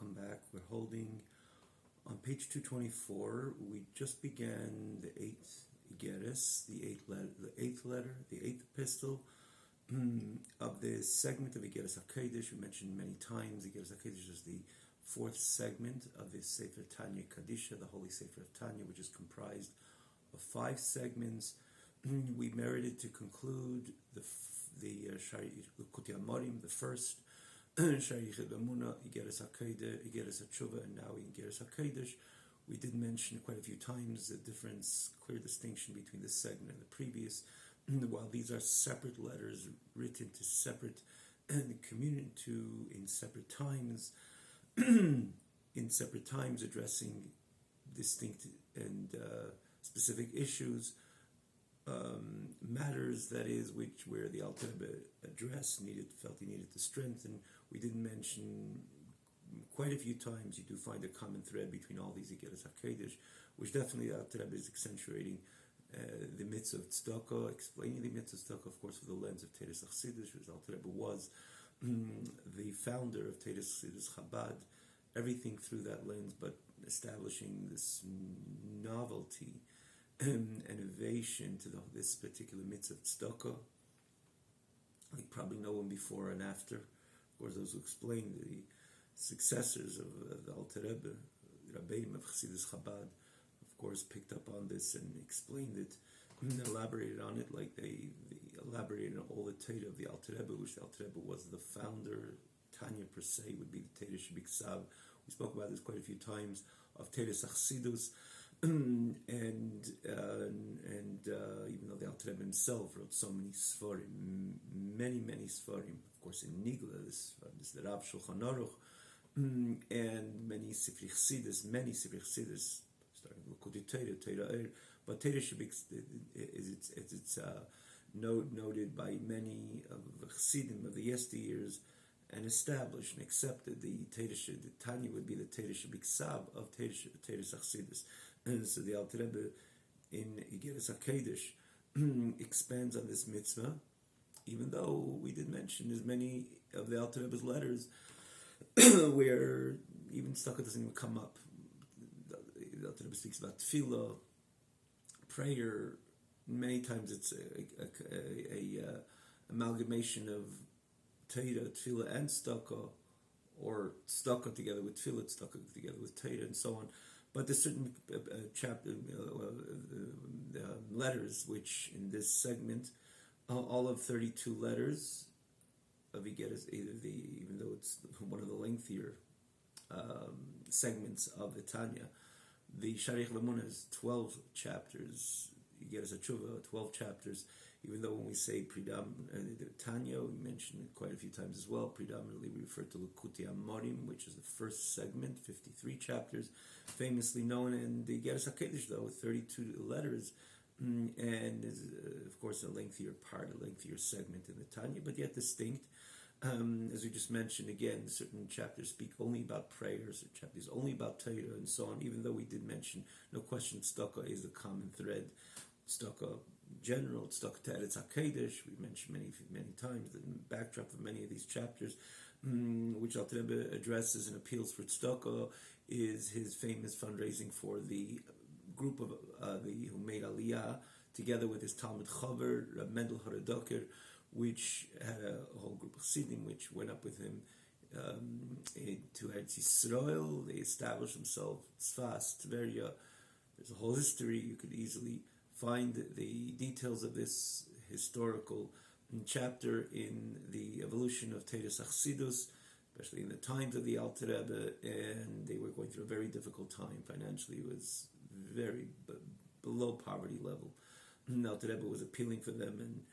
welcome back. We're holding on page 224. We just began the eighth Igeres, the eighth letter, the eighth epistle of this segment of Igeres HaKodesh. We mentioned many times Igeres HaKodesh is the fourth segment of this Sefer Tanya Kadisha, the Holy Sefer of Tanya, which is comprised of 5 segments. We merited to conclude the Kuti Amorim, the first, Sharich Elamuna, Igeres HaKodesh, Igeres HaTshuva, and now Igeres HaKodesh. We did mention quite a few times the difference, clear distinction between this segment and the previous. While these are separate letters written to separate community in separate times, addressing distinct and specific issues, matters that is where the Alter Rebbe felt he needed to strengthen. We did mention quite a few times you do find a common thread between all these Igeres HaKodesh, which definitely the Alter Rebbe is accentuating the mitzvah of tzedakah, explaining the mitzvah of tzedakah, of course, through the lens of Teres Chassidus, which Alter Rebbe was the founder of Teres Chassidus Chabad, everything through that lens, but establishing this novelty and innovation to this particular mitzvah of tzedakah. You probably know him before and after. Of course, those who explain the successors of the Alter Rebbe, the Rabbeim of Chassidus Chabad, of course, picked up on this and explained it, and elaborated on it like they elaborated on all the Torah of the Alter Rebbe, which the Alter Rebbe was the founder. Tanya per se would be the Torah Shebiksav. We spoke about this quite a few times, of Teres Chassidus, and even though the Alter Rebbe himself wrote so many Sforim, many Sforim, of course in Nigla, this the Rav Shulchan Aruch, and many Sifrei Chassidus, starting with Likutei Torah, but Torah is noted by many of the Chassidim of the yesteryears, and established and accepted the Tanya would be the Torah Shebiksav of Torah Chassidus. And so the Alter Rebbe in Igeres HaKodesh expands on this mitzvah, even though we did mention there's many of the Alter Rebbe's letters where even tzedakah doesn't even come up. The Alter Rebbe speaks about tefillah, prayer. Many times it's a amalgamation of Torah, tefillah, and tzedakah, or tzedakah together with tefillah, tzedakah together with Torah, and so on. But there's certain letters which, in this segment, all of 32 letters of Igeres, even though it's one of the lengthier segments of the Tanya, the Sharich Elamuna is 12 chapters. Igeres HaTshuva, 12 chapters. Even though when we say Tanya, we mentioned it quite a few times as well. Predominantly, we refer to Likutei Amorim, which is the first segment, 53 chapters, famously known. And the Igeres HaKodesh, though, with 32 letters, and is, of course, a lengthier segment in the Tanya, but yet distinct. As we just mentioned, again, certain chapters speak only about prayers, certain chapters only about Torah, and so on. Even though we did mention, no question, tzedakah is a common thread. Tzedakah general, tzedakah to Eretz HaKodesh, we mentioned many times, the backdrop of many of these chapters, which Alter Rebbe addresses and appeals for tzedakah, is his famous fundraising for the group of who made Aliyah, together with his Talmud Chaver, Rab Mendel Haradoker, which had a whole group of Chassidim which went up with him to Eretz Yisrael. They established themselves, Tzfas, Tveria. There's a whole history. You could easily find the details of this historical chapter in the evolution of Teres Chassidus, especially in the times of the Alter Rebbe, and they were going through a very difficult time financially. It was very below poverty level. And Alter Rebbe was appealing for them and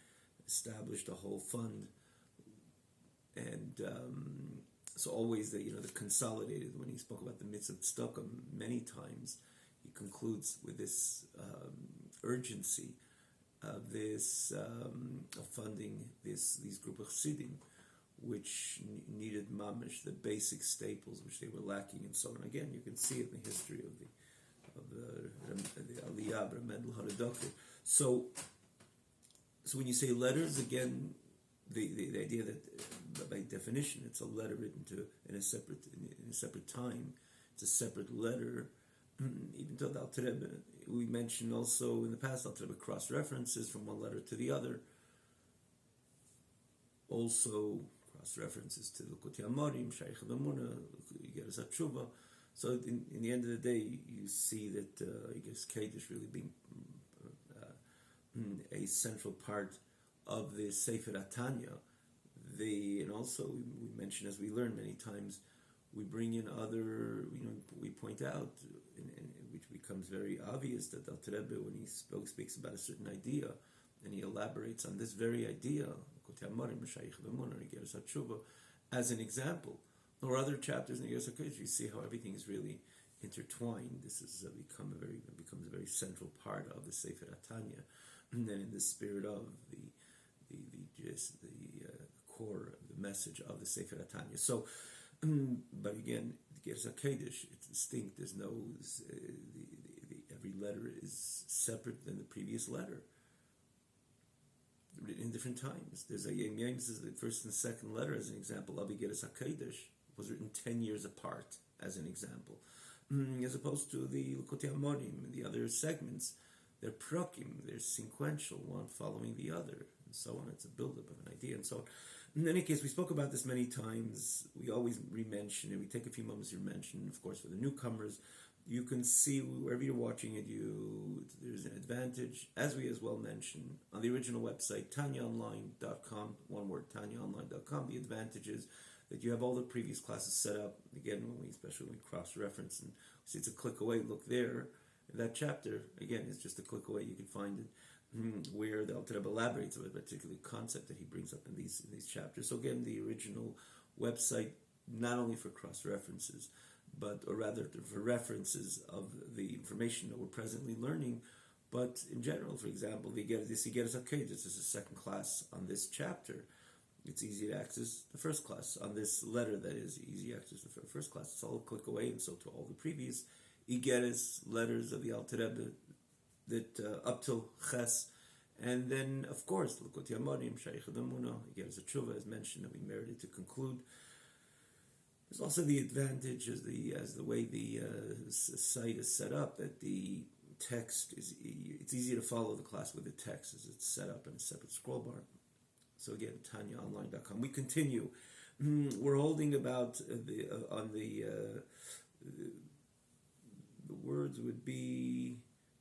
established a whole fund, and so always the consolidated. When he spoke about the mitzvah of tzedakah many times, he concludes with this urgency of this of funding these group of chassidim, which needed mamish, the basic staples which they were lacking, and so on. Again, you can see it in the history of the Aliyah, Rab Mendel Haradoker. So when you say letters, again, the idea that by definition it's a letter written to in a separate time. It's a separate letter. Even to the Alter Rebbe, we mentioned also in the past Alter Rebbe cross references from one letter to the other. Also cross references to Likutei Amarim, Shaykh Adamuna, Yigeres HaTshuva. So in the end of the day, you see that Yigeres Kodesh really being a central part of the Sefer Tanya. And also we mention, as we learn many times, we bring in other, we point out, which becomes very obvious, that the Alter Rebbe, when he speaks about a certain idea, and he elaborates on this very idea, as an example, or other chapters in the Yigeres HaKodesh, you see how everything is really intertwined. This has becomes a very central part of the Sefer Tanya, and then in the spirit of the core, the message of the Sefer Tanya. So, but again, the Yigeres HaKodesh, it's distinct. There's no every letter is separate than the previous letter, written in different times. There's a says the first and second letter, as an example, of Yigeres HaKodesh was written 10 years apart, as an example, as opposed to the Likutei Amarim and the other segments. They're prakim, they're sequential, one following the other, and so on. It's a buildup of an idea, and so on. In any case, we spoke about this many times. We always re-mention it. We take a few moments to mention, of course, for the newcomers. You can see wherever you're watching it, there's an advantage, as we as well mentioned, on the original website, tanyaonline.com, one word, tanyaonline.com. The advantage is that you have all the previous classes set up. Again, especially when we cross-reference, and see it's a click away, look there. That chapter, again, is just a click away. You can find it where the Alter Rebbe elaborates on a particular concept that he brings up in these chapters. So again, the original website, not only for cross-references, or rather for references of the information that we're presently learning, but in general, for example, this Yigeres HaKodesh, this is a second class on this chapter. It's easy to access the first class. On this letter, that is, easy to access the first class. It's all a click away, and so to all the previous Yigeres letters of the Alter Rebbe, that up till Ches, and then of course Likutei Amarim, Shaykh Adamuna, Yigeres HaTshuva, as mentioned, that we merited to conclude. There's also the advantage as the way the site is set up, that the text it's easy to follow the class with the text as it's set up in a separate scroll bar. So again, tanyaonline.com. We continue. We're holding about the words would be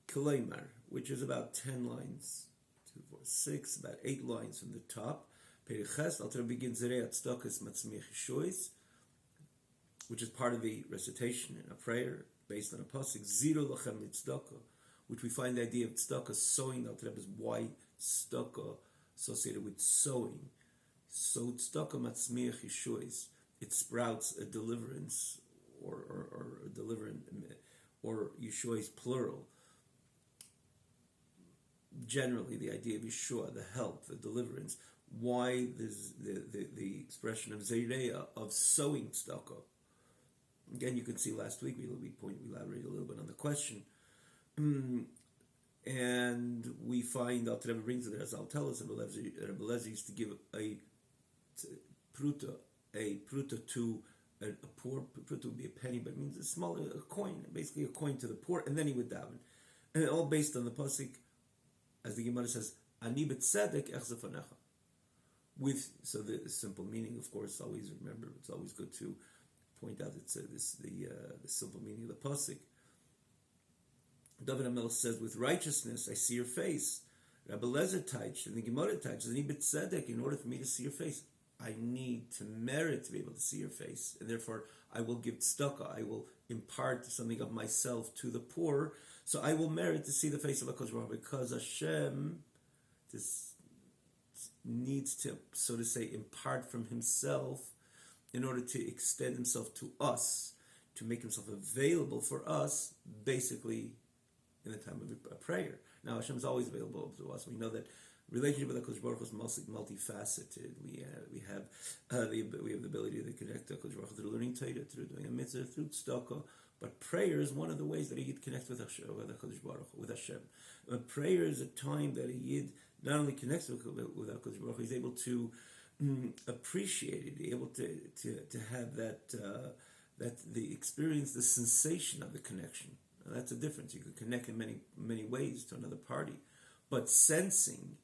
Kiloimar, which is about 10 lines, 2, 4, 6, about 8 lines from the top. Periches, Alter begins Zerei Tzedakos Matzmiach Yeshuos, which is part of the recitation in a prayer based on a pasuk, Ziru Lachem Tzedakah, which we find the idea of tzedakah, sowing. Alter Rebbe's why tzedakah associated with sowing. So tzedakah Matzmiach Yeshuos, it sprouts a deliverance, or a deliverance, or Yeshuos plural. Generally, the idea of Yeshua, the help, the deliverance. Why there's the expression of Zeireya, of sowing tzedakah. Again, you can see last week we elaborated a little bit on the question, and we find Alter Rebbe brings it as I'll tell us. Rebbe Lezer used to give a pruta to a poor. Pruta would be a penny, but it means a coin, basically a coin to the poor, and then he would daven, and all based on the pasuk, as the Gemara says, "Ani b'tzedek echzef anecha." So the simple meaning, of course, always remember. It's always good to point out the simple meaning of the pasuk. David HaMelech says, "With righteousness I see your face." Rabbi Lezer teaches, and the Gemara teaches, "Ani b'tzedek." In order for me to see your face, I need to merit to be able to see your face, and therefore I will give tzedakah. I will impart something of myself to the poor, so I will merit to see the face of HaKadosh Baruch Hu, because Hashem needs to, so to say, impart from Himself in order to extend Himself to us, to make Himself available for us, basically in the time of a prayer. Now Hashem is always available to us. We know that relationship with HaKadosh Baruch Hu is multifaceted. We have the ability to connect to HaKadosh Baruch Hu through learning Torah, through doing a mitzvah, through tzedakah. But prayer is one of the ways that a Yid connects with HaKadosh Baruch Hu, with Hashem. Prayer is a time that a Yid not only connects with HaKadosh Baruch Hu, he's able to appreciate it, be able to have that the experience, the sensation of the connection. Now, that's a difference. You could connect in many ways to another party, but sensing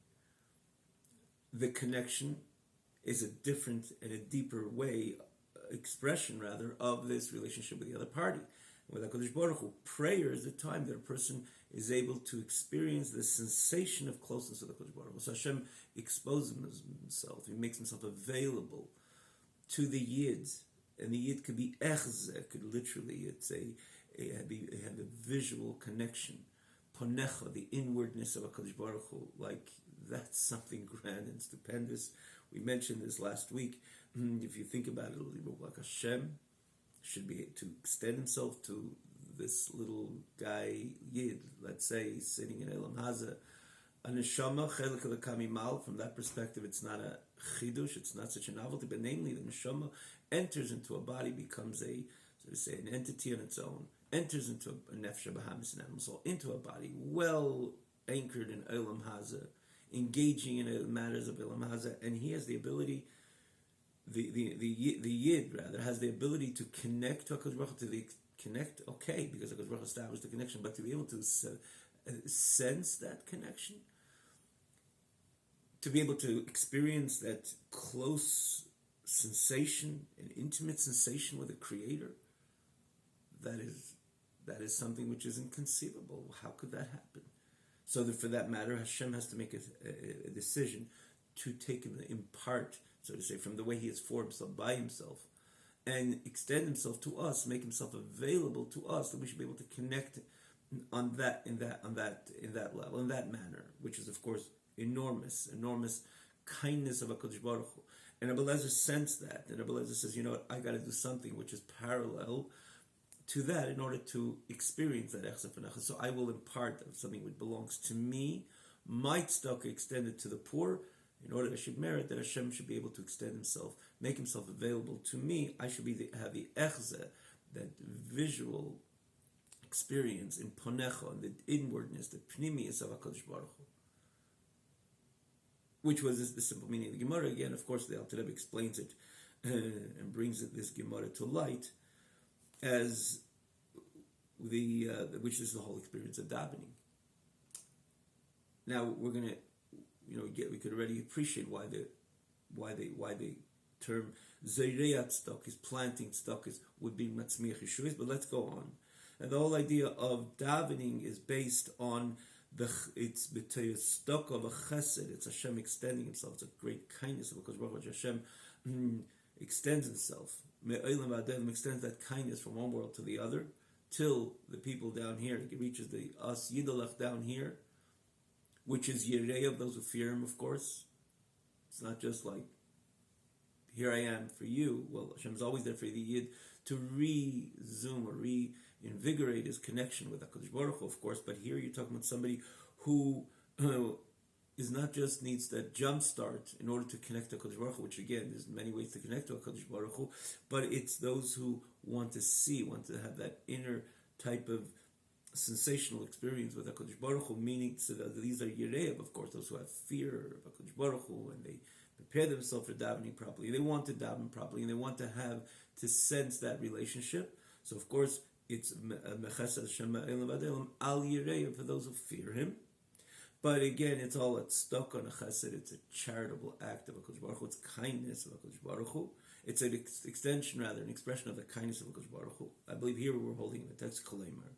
the connection is a different and a deeper way, expression rather, of this relationship with the other party. With HaKadosh Baruch Hu, prayer is the time that a person is able to experience the sensation of closeness with HaKadosh Baruch Hu. So Hashem exposes himself, he makes himself available to the Yid, and the Yid could be echze, could literally, have a visual connection. Ponecha, the inwardness of HaKadosh Baruch Hu, like that's something grand and stupendous. We mentioned this last week. If you think about it, like Hashem should be to extend himself to this little guy Yid, let's say, sitting in Elam Haza. A neshama, chelik of the kamimal, from that perspective, it's not a chidush, it's not such a novelty, but namely the neshama enters into a body, becomes an entity on its own, enters into a nefesh bahamis, an animal soul, into a body, well anchored in Elam Haza, engaging in matters of Elam Haza, and he has the ability, the Yid rather, has the ability to connect to HaKadosh Baruch Hu, because HaKadosh Baruch Hu established the connection, but to be able to sense that connection, to be able to experience that close sensation, an intimate sensation with the Creator, that is something which is inconceivable. How could that happen? So that for that matter, Hashem has to make a decision to take him, impart, so to say, from the way he has formed himself by himself, and extend himself to us, make himself available to us, that we should be able to connect on that level, in that manner, which is of course enormous kindness of HaKadosh Baruch Hu. And Rebbe Lezer sensed that, and Rebbe Lezer says, you know what, I got to do something which is parallel to that in order to experience that echsef and echsef. So I will impart something which belongs to me, my tzedakah extended to the poor. In order that I should merit, that Hashem should be able to extend himself, make himself available to me, I should have the echzeh, that visual experience in ponecha, the inwardness, the pnimius of HaKadosh Baruch Hu. Which was the simple meaning of the Gemara. Again, of course, the Alter Rebbe explains it and brings this Gemara to light as which is the whole experience of davening. Now we're going to, we could already appreciate why the term Zeireyat Tzedakis, planting tzedakis, would be Matzmiach Yeshuas, but let's go on. And the whole idea of davening is based on it's tzedakah of a chesed, it's Hashem extending himself, it's a great kindness of HaKadosh Baruch Hu. Hashem extends himself, Me'olam v'adem, extends that kindness from one world to the other, till the people down here, it reaches the us Yidolach down here, which is Yirei, of those who fear him, of course. It's not just like, here I am for you. Well, Hashem is always there for the Yid to resume or reinvigorate his connection with HaKadosh Baruch Hu, of course. But here you're talking about somebody who is not just needs that jump start in order to connect to HaKadosh Baruch Hu, which again, there's many ways to connect to HaKadosh Baruch Hu, but it's those who want to have that inner type of sensational experience with HaKadosh Baruch Hu, meaning so that these are Yirev, of course, those who have fear of HaKadosh Baruch Hu, and they prepare themselves for davening properly. They want to daven properly, and they want to sense that relationship. So, of course, it's Mechesed Hashem Ma'elam V'Adelam Al Yirev, for those who fear him. But again, it's all stuck on a chesed. It's a charitable act of HaKadosh Baruch Hu. It's kindness of HaKadosh Baruch Hu. It's an extension, rather, an expression of the kindness of HaKadosh Baruch Hu. I believe here we're holding the text Koleimar.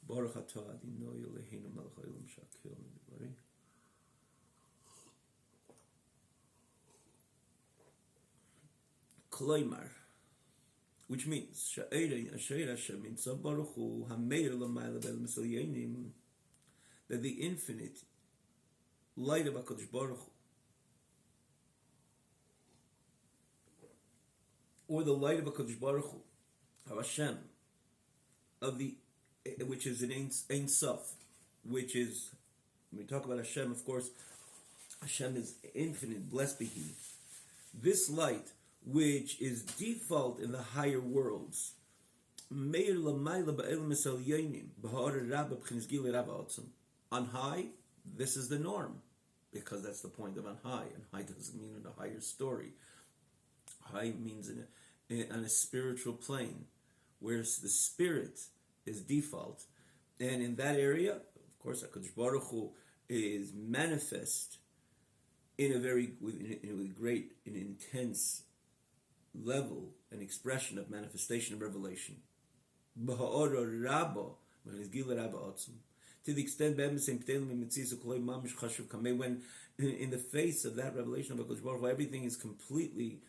Baruch atah Adonai Eloheinu melech haolam she'akil midbari. Koleimar, which means She'erein Asher Hashem Nitzav Baruch Hu Hameir L'mayla B'el Misal Yenim, that the infinite light of HaKadosh Baruch Hu, or the light of HaKadosh Baruch Hu, of Hashem, which is an Ein Sof, which is, when we talk about Hashem, of course, Hashem is infinite, blessed be He. This light, which is default in the higher worlds, on high, this is the norm. because that's the point of on high, and high doesn't mean in a higher story. High means on a spiritual plane, whereas the spirit is default, and in that area, of course, HaKadosh Baruch Hu is manifest in a very with great, an intense level, an expression of manifestation and revelation. To the extent when in the face of that revelation of HaKadosh Baruch Hu, everything is completely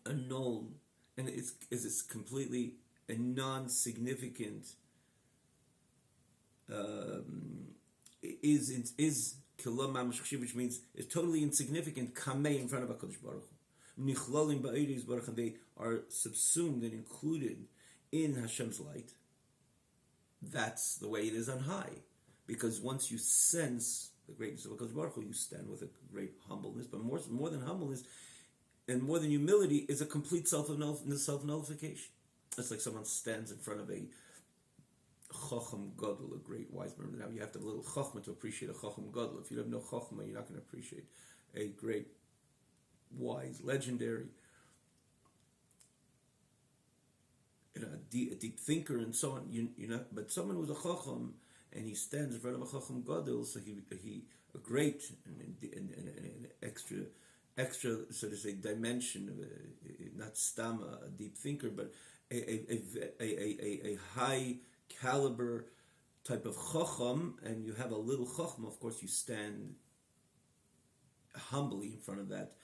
annulled, and it's completely a non-significant is kilam mamish, which means it's totally insignificant. Kamei in front of HaKadosh Baruch Hu, nichlalim ba'iriz baruch, and they are subsumed and included in Hashem's light. That's the way it is on high, because once you sense the greatness of HaKadosh Baruch Hu, you stand with a great humbleness. But more than humbleness and more than humility is a complete self-nullification. It's like someone stands in front of a Chacham Gadol, a great wise man. Now you have to have a little Chachma to appreciate a Chacham Gadol. If you have no Chachma, you're not going to appreciate a great, wise, legendary, a deep thinker and so on. But someone who's a Chacham and he stands in front of a Chacham Gadol, so he a great and extra, so to say, dimension of not stama, a deep thinker, but a high caliber type of chacham, and you have a little chacham. Of course, you stand humbly in front of that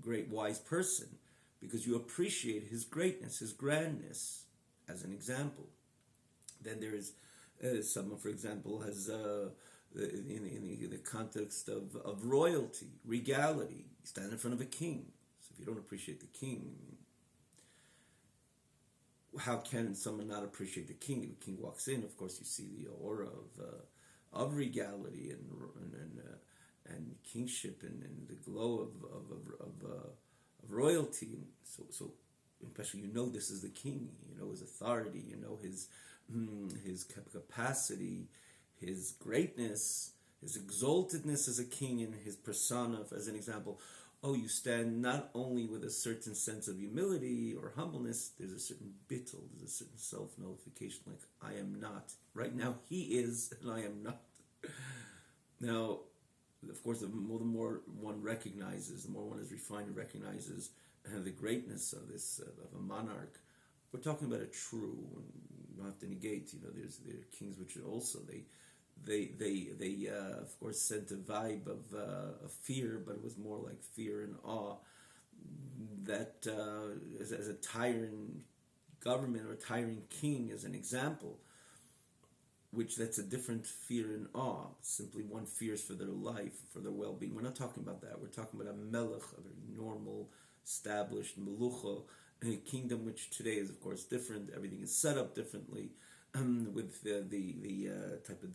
great wise person, because you appreciate his greatness, his grandness, as an example. Then there is someone, for example, has in the context of royalty, regality. You stand in front of a king. So if you don't appreciate the king, how can someone not appreciate the king? The king walks in, of course, you see the aura of regality and kingship and the glow of royalty. So especially, this is the king. His authority. His capacity, his greatness, his exaltedness as a king, and his persona, as an example. Oh, you stand not only with a certain sense of humility or humbleness, there's a certain bittul, there's a certain self-nullification, like, I am not. Right now, he is, and I am not. Now, of course, the more one recognizes, the more one is refined and recognizes the greatness of this, of a monarch. We're talking about a true, and you don't have to negate, there are kings which are also, they of course sent a vibe of fear, but it was more like fear and awe. That as a tyrant government or a tyrant king, as an example, which that's a different fear and awe. Simply one fears for their life, for their well-being. We're not talking about that. We're talking about a melech, a very normal, established melucha, a kingdom which today is, of course, different. Everything is set up differently. With the type of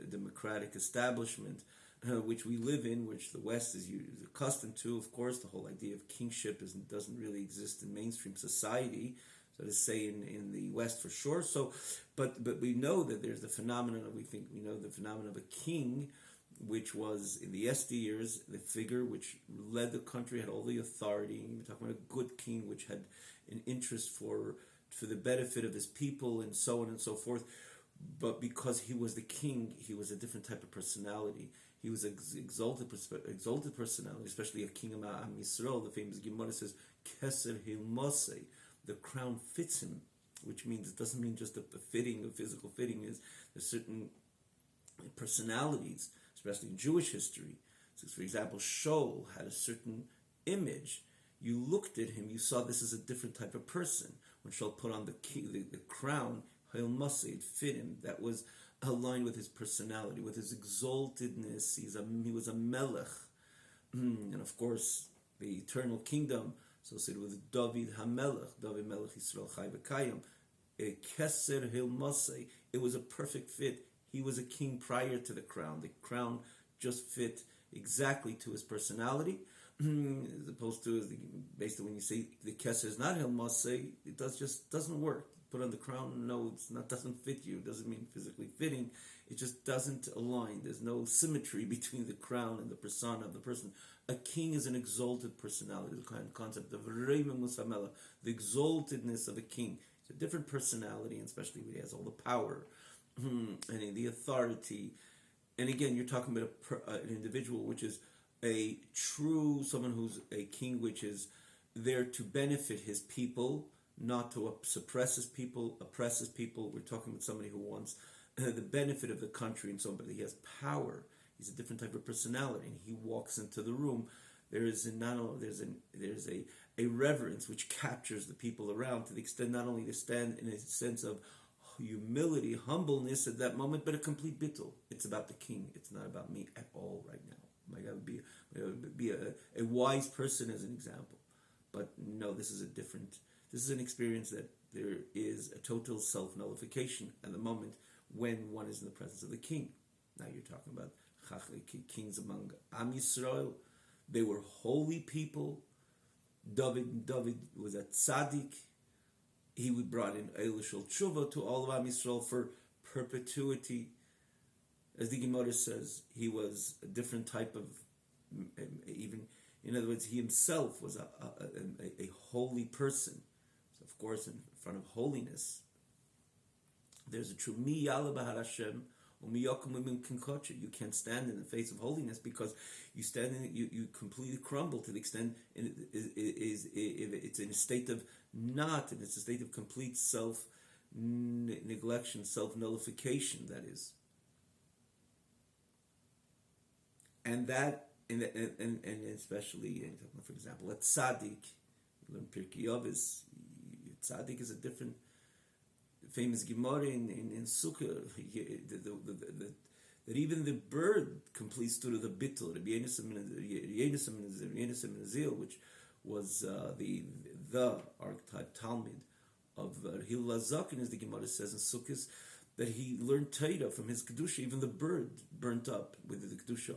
democratic establishment which we live in, which the West is accustomed to. Of course, the whole idea of kingship doesn't really exist in mainstream society, so to say, in the West for sure. So, but we know that there's the phenomenon of, the phenomenon of a king, which was in the Esther years the figure which led the country, had all the authority. We're talking about a good king which had an interest for the benefit of his people and so on and so forth. But because he was the king, he was a different type of personality. He was an exalted personality, especially a king of Am Yisrael. The famous Gemara says, Keser Hilmosei, the crown fits him, which means, it doesn't mean just a physical fitting. There's certain personalities, especially in Jewish history. So, for example, Shaul had a certain image. You looked at him, you saw this is a different type of person. When Shaul put on the crown, it fit him. That was aligned with his personality, with his exaltedness. He was a melech. And of course, the eternal kingdom associated with David HaMelech, David Melech Yisrael Chai V'Kayim, Keser Hilmasei. It was a perfect fit. He was a king prior to the crown. The crown just fit exactly to his personality. as opposed to basically when you say the keser is not hilmasei, it just doesn't work. Put on the crown, no, it's not, doesn't fit you. It doesn't mean physically fitting. It just doesn't align. There's no symmetry between the crown and the persona of the person. A king is an exalted personality. The kind of concept of Reima Musamela, the exaltedness of a king. It's a different personality, and especially when he has all the power and the authority. And again, you're talking about an individual which is a true, someone who's a king which is there to benefit his people, not to suppress his people, oppress his people. We're talking about somebody who wants the benefit of the country, and somebody he has power. He's a different type of personality, and he walks into the room. There's a reverence which captures the people around, to the extent not only to stand in a sense of humility, humbleness at that moment, but a complete bittul. It's about the king. It's not about me at all right now. I gotta be a wise person as an example, but no, this is an experience that there is a total self-nullification at the moment when one is in the presence of the king. Now you're talking about kings among Am Yisrael. They were holy people. David was a tzaddik. He brought in Eil Shel Tshuva to all of Am Yisrael for perpetuity. As the Gemara says, he was a different type of, even, in other words, he himself was a holy person. So of course, in front of holiness, there's a true mi yala b'har Hashem, you can't stand in the face of holiness, because you stand in it, you completely crumble to the extent it's in a state of not, and it's a state of complete self-neglection, self-nullification, that is. And that, and especially, for example, a tzaddik, you learn Pirkei Avos, tzaddik is a different, famous Gemara in Sukkah, that even the bird completes to the bittul, Rabbi Yenisam Nazil, which was the archetype Talmud of Hillel Zaken, as the Gemara says in Sukkot, that he learned Torah from his kedusha. Even the bird burnt up with the kedusha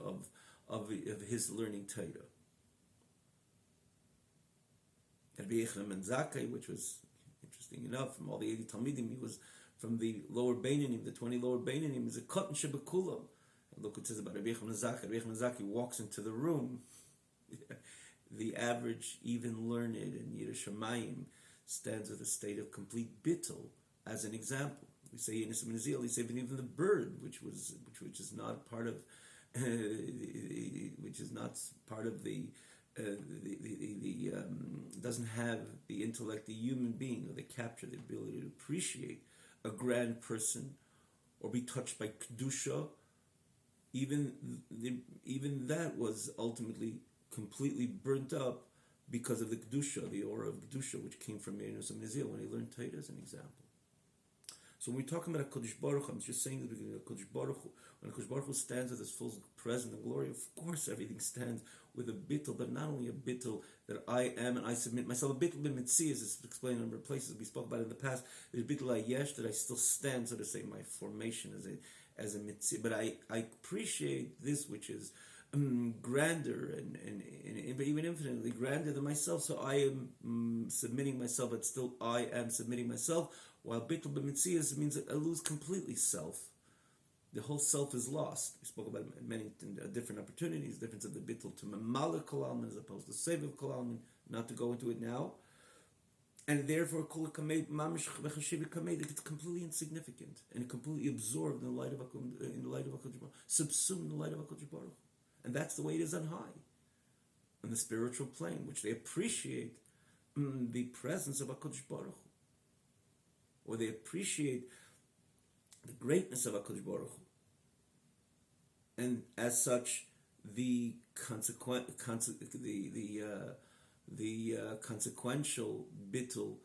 of his learning Torah. Rabbi Yechon ben Zakkai, which was interesting enough, from all the 80 Talmidim, he was from the lower Beinanim, the 20 lower Beinanim, is a katan shebekulam. Look what it says about Rabbi Yechon ben Zakkai. Rabbi Yechon ben Zakkai walks into the room. The average, even learned in Yiras Shamayim, stands with a state of complete bittul as an example. We say in Isam Nazil, we say even the bird, which is not part of, doesn't have the intellect, the human being, or the capture, the ability to appreciate a grand person or be touched by kedusha. Even that was ultimately completely burnt up because of the kedusha, the aura of kedusha, which came from Yonus and Nazil when he learned Torah, as an example. So when we're talking about HaKadosh Baruch Hu, I'm just saying at the beginning, HaKadosh Baruch Hu, when HaKadosh Baruch Hu stands with his full presence and glory, of course everything stands with a bittul, but not only a bittul that I am and I submit myself. A bittul b'mitzi, as it's explained in a number of places we spoke about in the past. There's bittul ayesh, that I still stand, so to say, my formation as a mitzi. But I appreciate this, which is grander and even infinitely grander than myself. So I am submitting myself, but still I am submitting myself. While bittul b'mitzias means that I lose completely self. The whole self is lost. We spoke about many different opportunities, difference of the bittul to mamala kol almin as opposed to seviv kol almin. Not to go into it now. And therefore, it's completely insignificant and completely absorbed in the light of HaKadosh Baruch, subsumed in the light of HaKadosh Baruch. And that's the way it is on high, on the spiritual plane, which they appreciate the presence of HaKadosh Baruch, or they appreciate the greatness of HaKadosh Baruch, and as such, the consequential bittul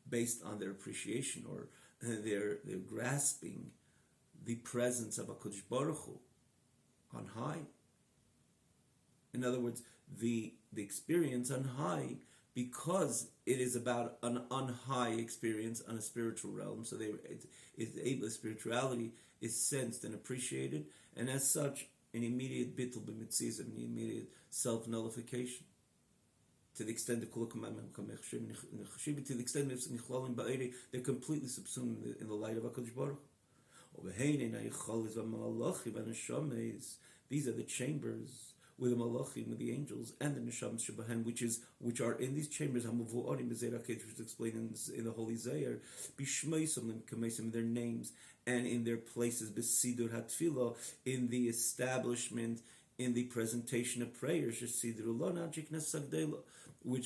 based on their appreciation or their grasping the presence of HaKadosh Baruch Hu on high. In other words, the experience on high, because it is about an on-high experience on a spiritual realm, so the spirituality is sensed and appreciated, and as such, an immediate bittul b'mitzias, an immediate self-nullification. to the extent that to the extent that they're completely subsumed in the light of HaKadosh Baruch Hu. These are the chambers with the malachim, with the angels, and the neshams shebahem, which are in these chambers. Which is explained in the Holy Zayar, b'shmeisim, their names and in their places, b'sidur hatfila, in the establishment, in the presentation of prayers, which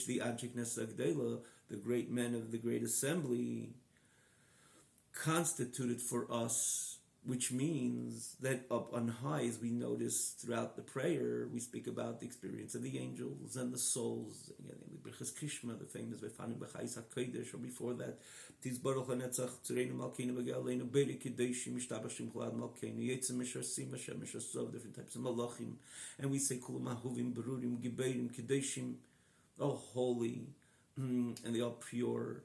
the Anshik Nesagdela, the great men of the great assembly, constituted for us, which means that up on high, as we notice throughout the prayer, we speak about the experience of the angels and the souls, Birchas Kishma, the famous Vefanu B'chais HaKodesh, or before that, Tiz Baruch HaNetzach Tzureinu Malkeinu V'Galeinu Beri Kedeshim Mishtabashim Chalad Malkeinu Yetzim Mishasim Hashem Mishasov, different types of malachim, and we say Kulam Ahuvim Berurim Giberim Kedeshim, all holy, and they are pure,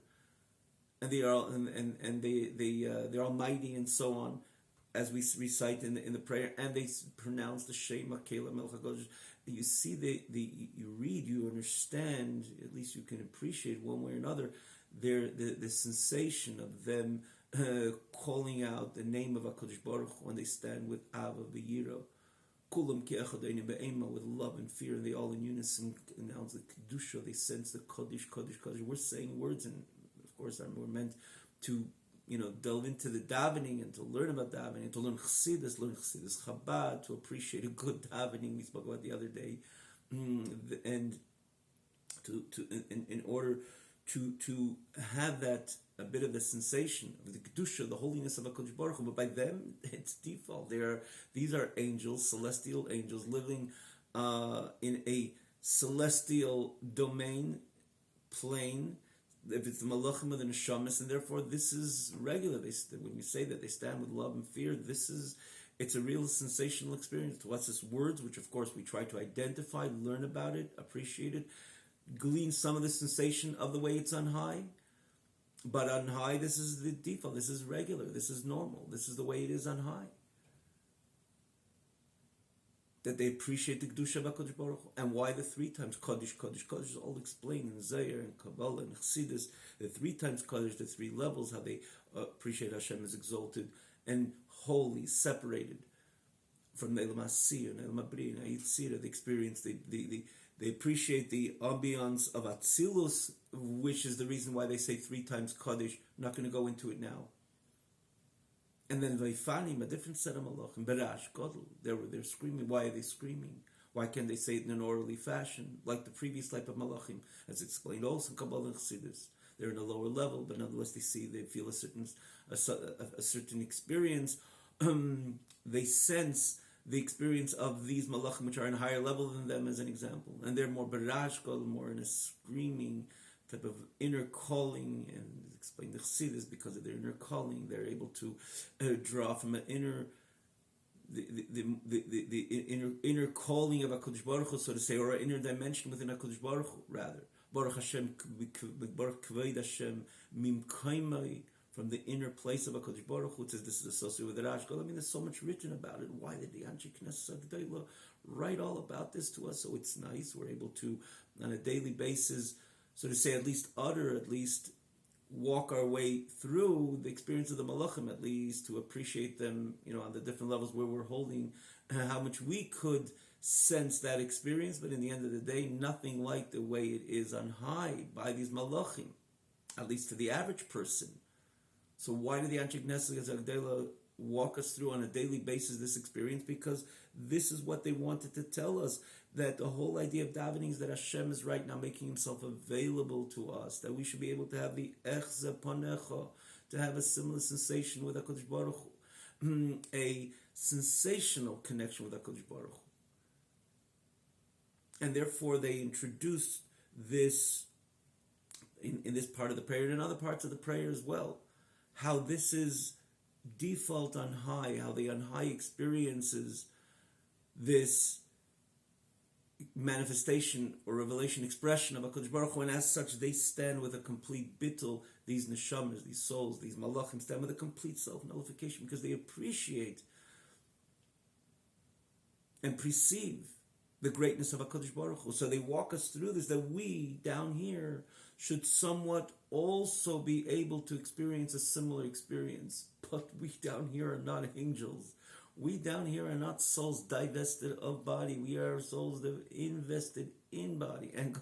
and they are they're almighty, and so on, as we recite in the prayer, and they pronounce the Shema Kela Melech HaKodesh. You see, you read, you understand, at least you can appreciate one way or another, the sensation of them calling out the name of HaKadosh Baruch Hu when they stand with Ava V'Yira. Kulam Ki'echadeinu Be'ema, with love and fear, and they all in unison announce the Kedusha, they sense the Kodesh, Kodesh, Kodesh. We're saying words, and of course we're meant to delve into the davening and to learn about davening, to learn Chassidus, Chabad, to appreciate a good davening we spoke about the other day, and in order to have that, a bit of the sensation of the Kedusha, the holiness of HaKadosh Baruch Hu. But by them, it's default. These are angels, celestial angels, living in a celestial domain, plane. If it's the malachim of the neshamas, and therefore this is regular. When we say that they stand with love and fear, it's a real sensational experience. To us, it's words, which of course we try to identify, learn about it, appreciate it, glean some of the sensation of the way it's on high. But on high, this is the default. This is regular. This is normal. This is the way it is on high. That they appreciate the Kedusha of HaKadosh Baruch Hu. And why the 3 times Kodesh, Kodesh, Kodesh is all explained in Zayar and Kabbalah and Chassidus. The 3 times Kodesh, the 3 levels, how they appreciate Hashem as exalted and holy, separated from the Elam Asiyah and Elam Abri and Yitzira. They experience, they appreciate the ambiance of Atzilus, which is the reason why they say 3 times Kodesh. I'm not going to go into it now. And then Vaifanim, a different set of malachim, Berash, Godel, they're screaming. Why are they screaming? Why can't they say it in an orderly fashion, like the previous type of malachim, as explained also in Kabbalah and Chassidus? They're in a lower level, but nonetheless they feel a certain experience. They sense the experience of these malachim, which are in a higher level than them, as an example. And they're more Berash, Godel, more in a screaming type of inner calling, and explain the Chassidus, because of their inner calling, they're able to draw from an inner, the inner calling of HaKadosh Baruch Hu, so to say, or an inner dimension within HaKadosh Baruch Hu, rather. Baruch Hashem, Baruch Kavod Hashem, Mimkaimai, from the inner place of HaKadosh Baruch Hu. It says this is associated with the Rash. There's so much written about it. Why did the Anshei Knesset Agdela write all about this to us? So it's nice. We're able to, on a daily basis, so to say, at least walk our way through the experience of the malachim, at least to appreciate them, on the different levels where we're holding, how much we could sense that experience. But in the end of the day, nothing like the way it is on high by these malachim, at least to the average person. So why did the Anshei Knesset Agdela walk us through on a daily basis this experience? Because this is what they wanted to tell us, that the whole idea of davening is that Hashem is right now making himself available to us, that we should be able to have the echze panecha, to have a similar sensation with HaKadosh Baruch Hu, a sensational connection with HaKadosh Baruch Hu. And therefore they introduced this in this part of the prayer and in other parts of the prayer as well, how this is default on high, how the on high experiences this manifestation or revelation expression of HaKadosh Baruch Hu, and as such they stand with a complete bittul. These neshamas, these souls, these malachim stand with a complete self-nullification, because they appreciate and perceive the greatness of HaKadosh Baruch Hu. So they walk us through this, that we down here should somewhat also be able to experience a similar experience. But we down here are not angels. We down here are not souls divested of body. We are souls that are invested in body. And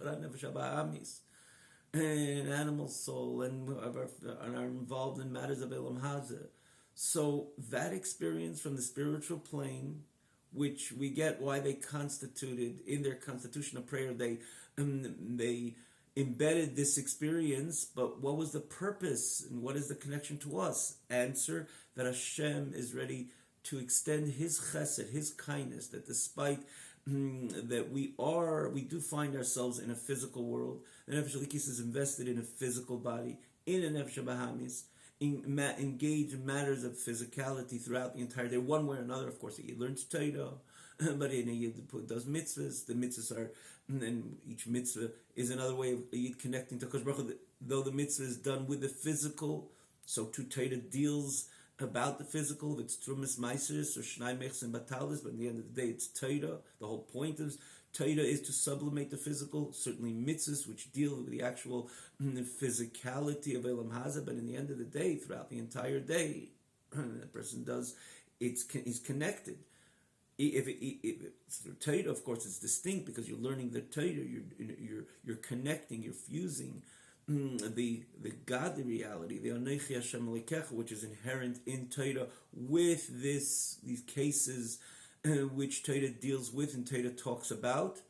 an animal soul, and are involved in matters of Elam Hazeh. So that experience from the spiritual plane, which we get why they constituted in their constitution of prayer, they embedded this experience. But what was the purpose and what is the connection to us? Answer, that Hashem is ready to extend His chesed, His kindness, that despite that we do find ourselves in a physical world. The Nefesh Elikis is invested in a physical body, in a Nefesh Bahamis, engaged in matters of physicality throughout the entire day, one way or another. Of course, he learns Torah, but he does mitzvahs. The mitzvahs are, and each mitzvah is another way of Yid connecting to Kosh Baruch Hu. Though the mitzvah is done with the physical, so too Torah deals about the physical, if it's Trumas Meiseris or Shnai Mechs and Batalis, but at the end of the day, it's Torah. The whole point of Torah is to sublimate the physical, certainly mitzvahs, which deal with the actual physicality of Elam Hazeh, but in the end of the day, throughout the entire day, a person does, he's connected. If through Torah, of course, it's distinct because you're learning the Torah, you're connecting, you're fusing the godly reality, the Anochi Hashem Elokecha, which is inherent in Torah, with these cases which Torah deals with and Torah talks about,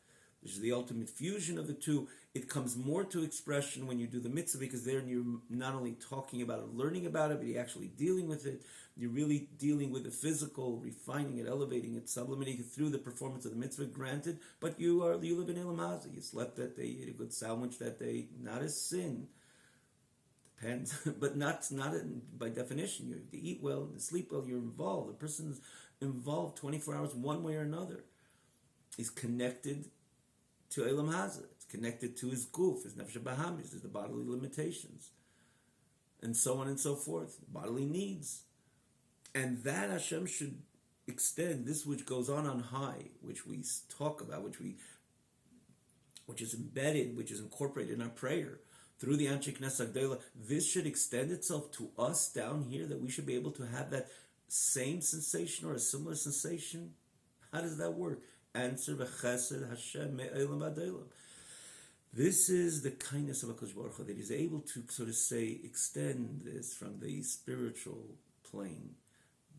which is the ultimate fusion of the two. It comes more to expression when you do the mitzvah, because there you're not only talking about it, learning about it, but you're actually dealing with it. You're really dealing with the physical, refining it, elevating it, sublimating it through the performance of the mitzvah, granted. But you live in Elam Hazeh. You slept that day, you ate a good sandwich that day, not a sin. Depends, but not by definition. You have to eat well, and sleep well. You're involved. The person's involved 24 hours, one way or another. He's connected to Elam Hazeh. It's connected to his guf, his nefesh bahamis, his the bodily limitations, and so on and so forth, bodily needs. And that Hashem should extend, this which goes on high, which we talk about, which is embedded, which is incorporated in our prayer through the Anshe Knesset Agdela. This should extend itself to us down here, that we should be able to have that same sensation or a similar sensation. How does that work? Answer, v'chesed Hashem me'elam v'adelam. This is the kindness of HaKadosh Baruch Hu, that He's able to, so to say, extend this from the spiritual plane,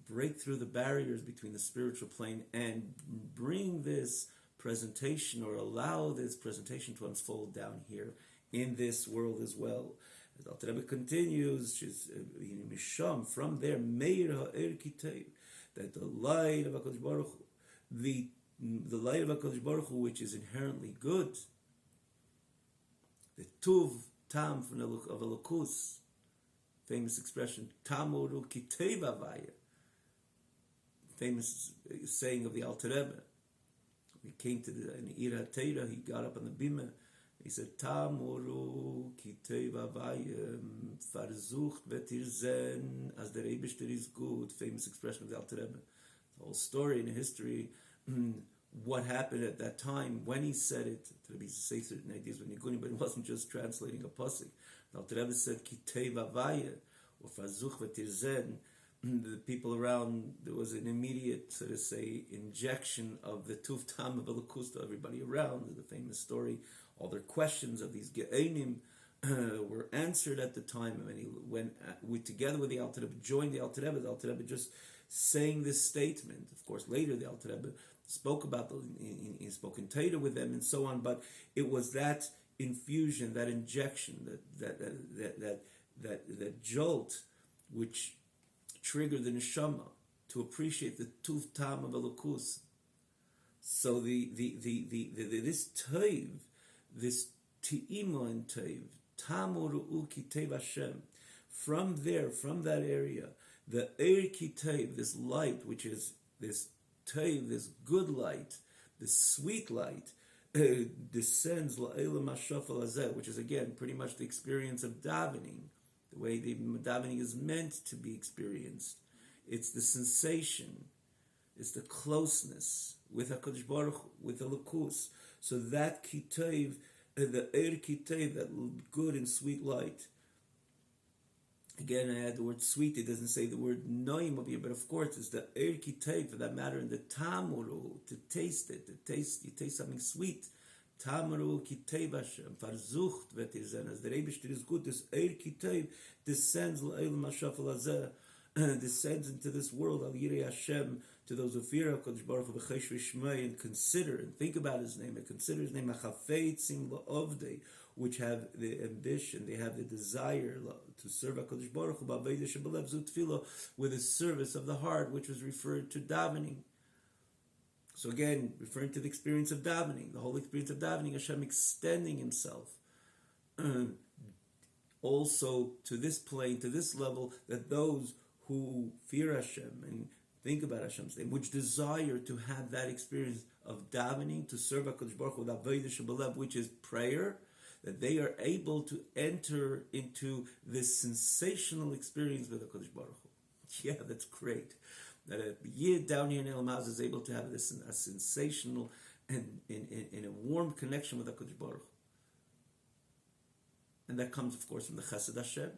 break through the barriers between the spiritual plane, and bring this presentation, or allow this presentation to unfold down here in this world as well. As Alter Rebbe continues, Misham, from there, Meir ha'er kitei, that the light of HaKadosh Baruch Hu, the light of HaKadosh Baruch Hu, which is inherently good, the Tuv Tam of Elokus, famous expression, Tamoru kitei v'avaya, famous saying of the Alter Rebbe. He came to the Ira Teira, he got up on the bima, he said, Tamoru kitei v'avaya farzucht vetirzen, as the Rebishter is good, famous expression of the Alter Rebbe. The whole story in history, what happened at that time when he said it. The Rebbe used to say certain ideas when Nigunim, but it wasn't just translating a pasuk. The Alter Rebbe said, kitei v'avaya, or farzucht vetirzen. The people around, there was an immediate, so to say, injection of the Tuv Tam of Elokus to everybody around. The famous story, all their questions of these Ge'enim were answered at the time. And he went together with the Alter Rebbe, joined the Alter Rebbe just saying this statement. Of course, later the Alter Rebbe spoke about, he spoke in Torah with them and so on, but it was that infusion, that injection, that jolt, which trigger the neshama to appreciate the tuv tam of Elokus. So this teiv, this te'ima and teiv, tamu ru'u ki teiv Hashem, from there, from that area, the eir ki teiv, this light, which is this teiv, this good light, this sweet light, descends la'elam hashafal hazeh, which is again pretty much the experience of davening. The way the davening is meant to be experienced. It's the sensation, it's the closeness with HaKadosh Baruch Hu, with the Lakus. So that Kitayv, the Eir Kitayv, that good and sweet light. Again, I add the word sweet. It doesn't say the word noim over here, but of course it's the Eir Kitayv, for that matter, in the Tamuru, to taste it, you taste something sweet. Tamaru Kitayv Hashem, Farzucht Vetirzen, as the Rebishter is good, this Eir Kitayv descends L'Eilam HaShafal Hazeh, descends into this world, Al Yirei Hashem, to those who fear HaKadosh Baruch Hu B'chesh V'shmei, and consider and think about His name, and consider His name, Achafeitzim La'ovdei, which have the ambition, they have the desire to serve HaKadosh Baruch Hu B'aveidah Shebelev Zu Tefillah, with a service of the heart, which was referred to davening. So again, referring to the experience of davening, the whole experience of davening, Hashem extending Himself also to this plane, to this level, that those who fear Hashem and think about Hashem's name, which desire to have that experience of davening, to serve HaKadosh Baruch Hu with Avodah Shebelev, which is prayer, that they are able to enter into this sensational experience with HaKadosh Baruch Hu. Yeah, that's great. That a Yid down here in Elam House is able to have this a sensational and in a warm connection with HaKadosh Baruch Hu. And that comes, of course, from the Chesed Hashem,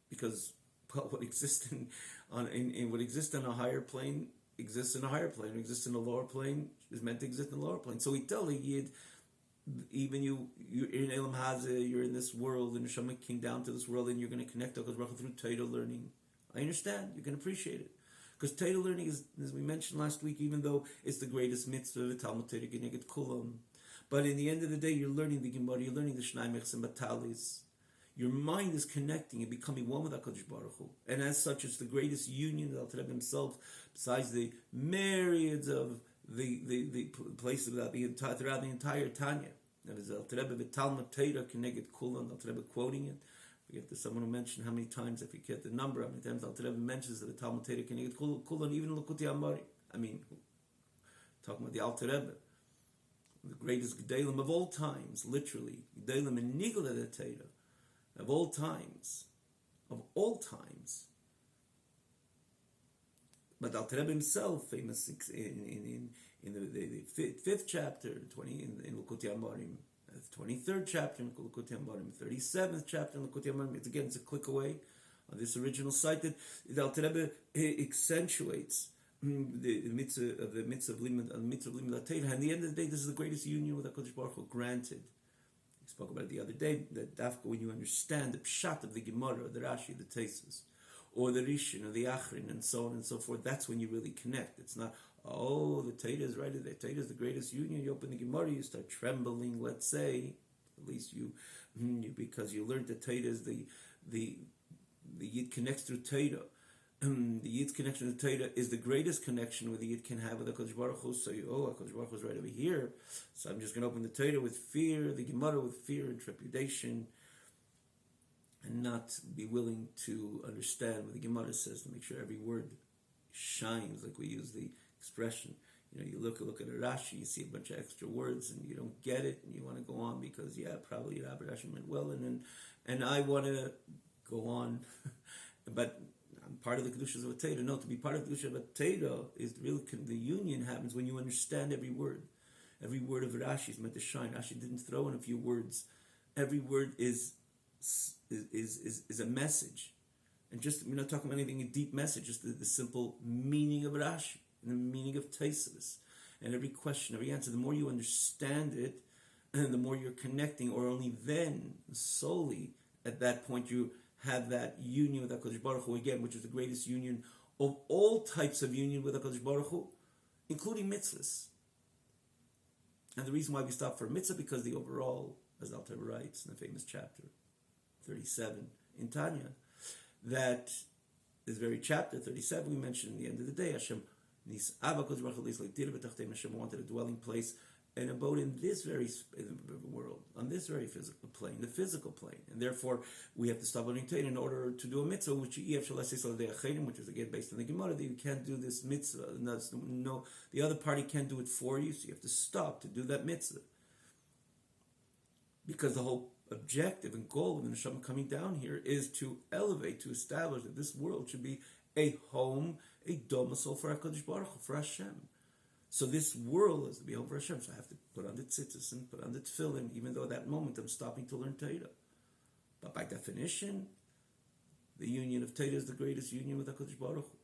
because what exists in what exists on a higher plane exists in a higher plane, or exists in a lower plane is meant to exist in a lower plane. So we tell a Yid, even you're in Elam Hazeh, you're in this world, and Neshama came down to this world, and you're going to connect to HaKadosh Baruch Hu through Torah learning. I understand, you can appreciate it. Because Torah learning is, as we mentioned last week, even though it's the greatest mitzvah, Talmud Torah Geneged Kulam, but in the end of the day, you're learning the Gemara, you're learning the Shnai Mechs and Batalis. Your mind is connecting and becoming one with HaKadosh Baruch Hu. And as such, it's the greatest union that Alter Rebbe himself, besides the myriads of the places throughout the entire Tanya. That is Alter Rebbe Talmud Torah Geneged Kulam, Alter Rebbe quoting it. We have to someone who mentioned how many times, if we get the number, how many times Alter Rebbe mentions that the Talmud Torah Geneged Kulam, even in Likutei Amari. I mean, talking about the Alter Rebbe, the greatest Gedalim of all times, literally. Gedalim and Nigla de Torah, of all times. But Alter Rebbe himself, famous in the fifth chapter, in Likutei Amarim, 23rd chapter in Likutei Amarim, 37th chapter in Likutei Amarim. It's a click away on this original site that Alter Rebbe accentuates the mitzvah of limud Torah. And at the end of the day, this is the greatest union with HaKadosh Baruch Hu. Granted, we spoke about it the other day, that dafka, when you understand the pshat of the Gemara, the Rashi, the Tesis, or the Rishon, or the Achrin, and so on and so forth, that's when you really connect. It's not, oh, the Torah is right, the Torah is the greatest union. You open the Gemara, you start trembling, let's say, at least you because you learned that Torah is the Yid connects through Torah. The Yid's connection to Torah is the greatest connection where the Yid can have with HaKadosh Baruch Hu. So HaKadosh Baruch Hu is right over here. So I'm just going to open the Torah with fear, the Gemara with fear and trepidation, and not be willing to understand what the Gemara says, to make sure every word shines, like we use the expression. You look at a Rashi, you see a bunch of extra words, and you don't get it, and you want to go on because, probably Rabbi Rashi went well, and I want to go on, but I'm part of the Kedushas of a Torah. No, to be part of the Kedushas of a Torah is really, the union happens when you understand every word. Every word of Rashi is meant to shine. Rashi didn't throw in a few words. Every word is a message. And just, we're not talking about anything, a deep message, just the simple meaning of Rashi, and the meaning of Tesis. And every question, every answer, the more you understand it, and the more you're connecting, or only then, solely, at that point, you have that union with HaKadosh Baruch Hu again, which is the greatest union of all types of union with HaKadosh Baruch Hu, including mitzvahs. And the reason why we stop for a mitzvah, because the overall, as Alter Rebbe writes in the famous chapter 37 in Tanya, that this very chapter 37 we mentioned in the end of the day, Hashem wanted a dwelling place and abode in this very world, on this very physical plane, the physical plane. And therefore, we have to stop learning Torah in order to do a mitzvah, which is again based on the Gemara, that you can't do this mitzvah. No, the other party can't do it for you, so you have to stop to do that mitzvah. Because the whole objective and goal of the Neshama coming down here is to elevate, to establish that this world should be a home, a domicile for HaKadosh Baruch Hu, for Hashem. So this world is to be over Hashem. So I have to put on the tzitzis and put on the tefillin, even though at that moment I'm stopping to learn Torah. But by definition, the union of Torah is the greatest union with HaKadosh Baruch Hu.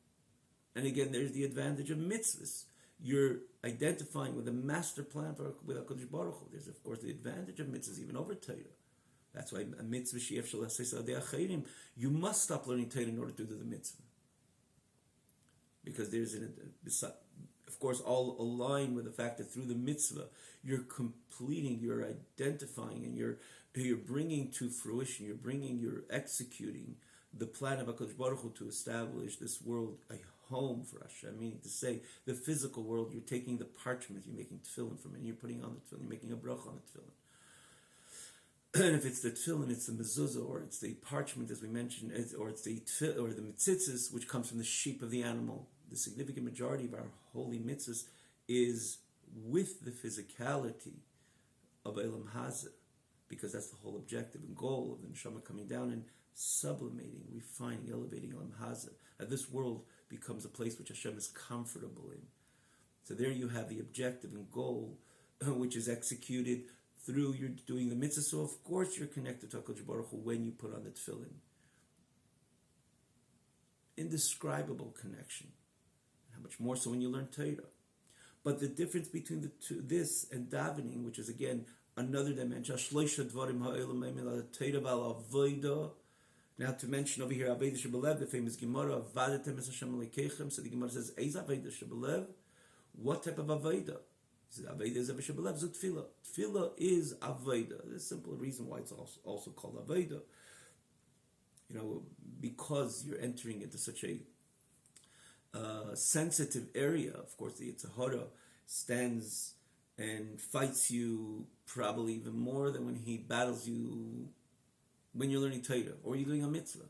And again, there's the advantage of mitzvahs. You're identifying with a master plan with HaKadosh Baruch Hu. There's, of course, the advantage of mitzvahs even over Torah. That's why a mitzvah she'ef shel aseh acherim, you must stop learning Torah in order to do the mitzvah. Because there's, of course, all aligned with the fact that through the mitzvah, you're completing, you're identifying, and you're bringing to fruition, you're executing the plan of HaKadosh Baruch Hu to establish this world a home for Hashem, meaning to say, the physical world, you're taking the parchment, you're making tefillin from it, and you're putting on the tefillin, you're making a bracha on the tefillin. And if it's the tefillin, it's the mezuzah, or it's the parchment, as we mentioned, or it's the mitzitzis, which comes from the sheep of the animal. The significant majority of our holy mitzvahs is with the physicality of Elam Hazeh, because that's the whole objective and goal of the neshama coming down and sublimating, refining, elevating Elam Hazeh. That this world becomes a place which Hashem is comfortable in. So there you have the objective and goal, which is executed through you're doing the mitzvah. So of course you're connected to HaKadosh Baruch Hu when you put on the tefillin. Indescribable connection. How much more so when you learn Torah. But the difference between the two, this and davening, which is again another dimension. Now to mention over here, Aveda Shebelev, the famous Gemara, Avadetem es Hashem Elokeichem. So the Gemara says, Eiz Aveda Shebelev? What type of Aveda? Aveda is Aveda Shebelev, so Tefillah. Tefillah is Aveda. There's a simple reason why it's also called Aveda. Because you're entering into such a sensitive area. Of course, the Yetzer Hara stands and fights you probably even more than when he battles you when you're learning Torah or you're doing a mitzvah.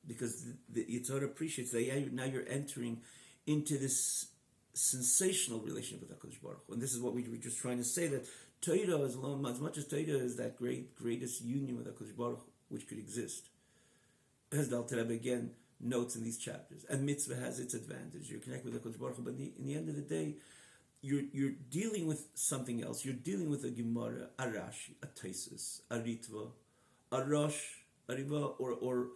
Because the Yetzer Hara appreciates that now you're entering into this sensational relationship with HaKadosh Baruch Hu. And this is what we were just trying to say, that Torah is alone, as much as Torah is that greatest union with HaKadosh Baruch Hu, which could exist. As the Alter Rebbe again notes in these chapters. And mitzvah has its advantage. You're connected with HaKadosh Baruch Hu, but in the end of the day, you're dealing with something else. You're dealing with a Gemara, a Rashi, a Taisus, a Ritva, a Rosh, a Riva, or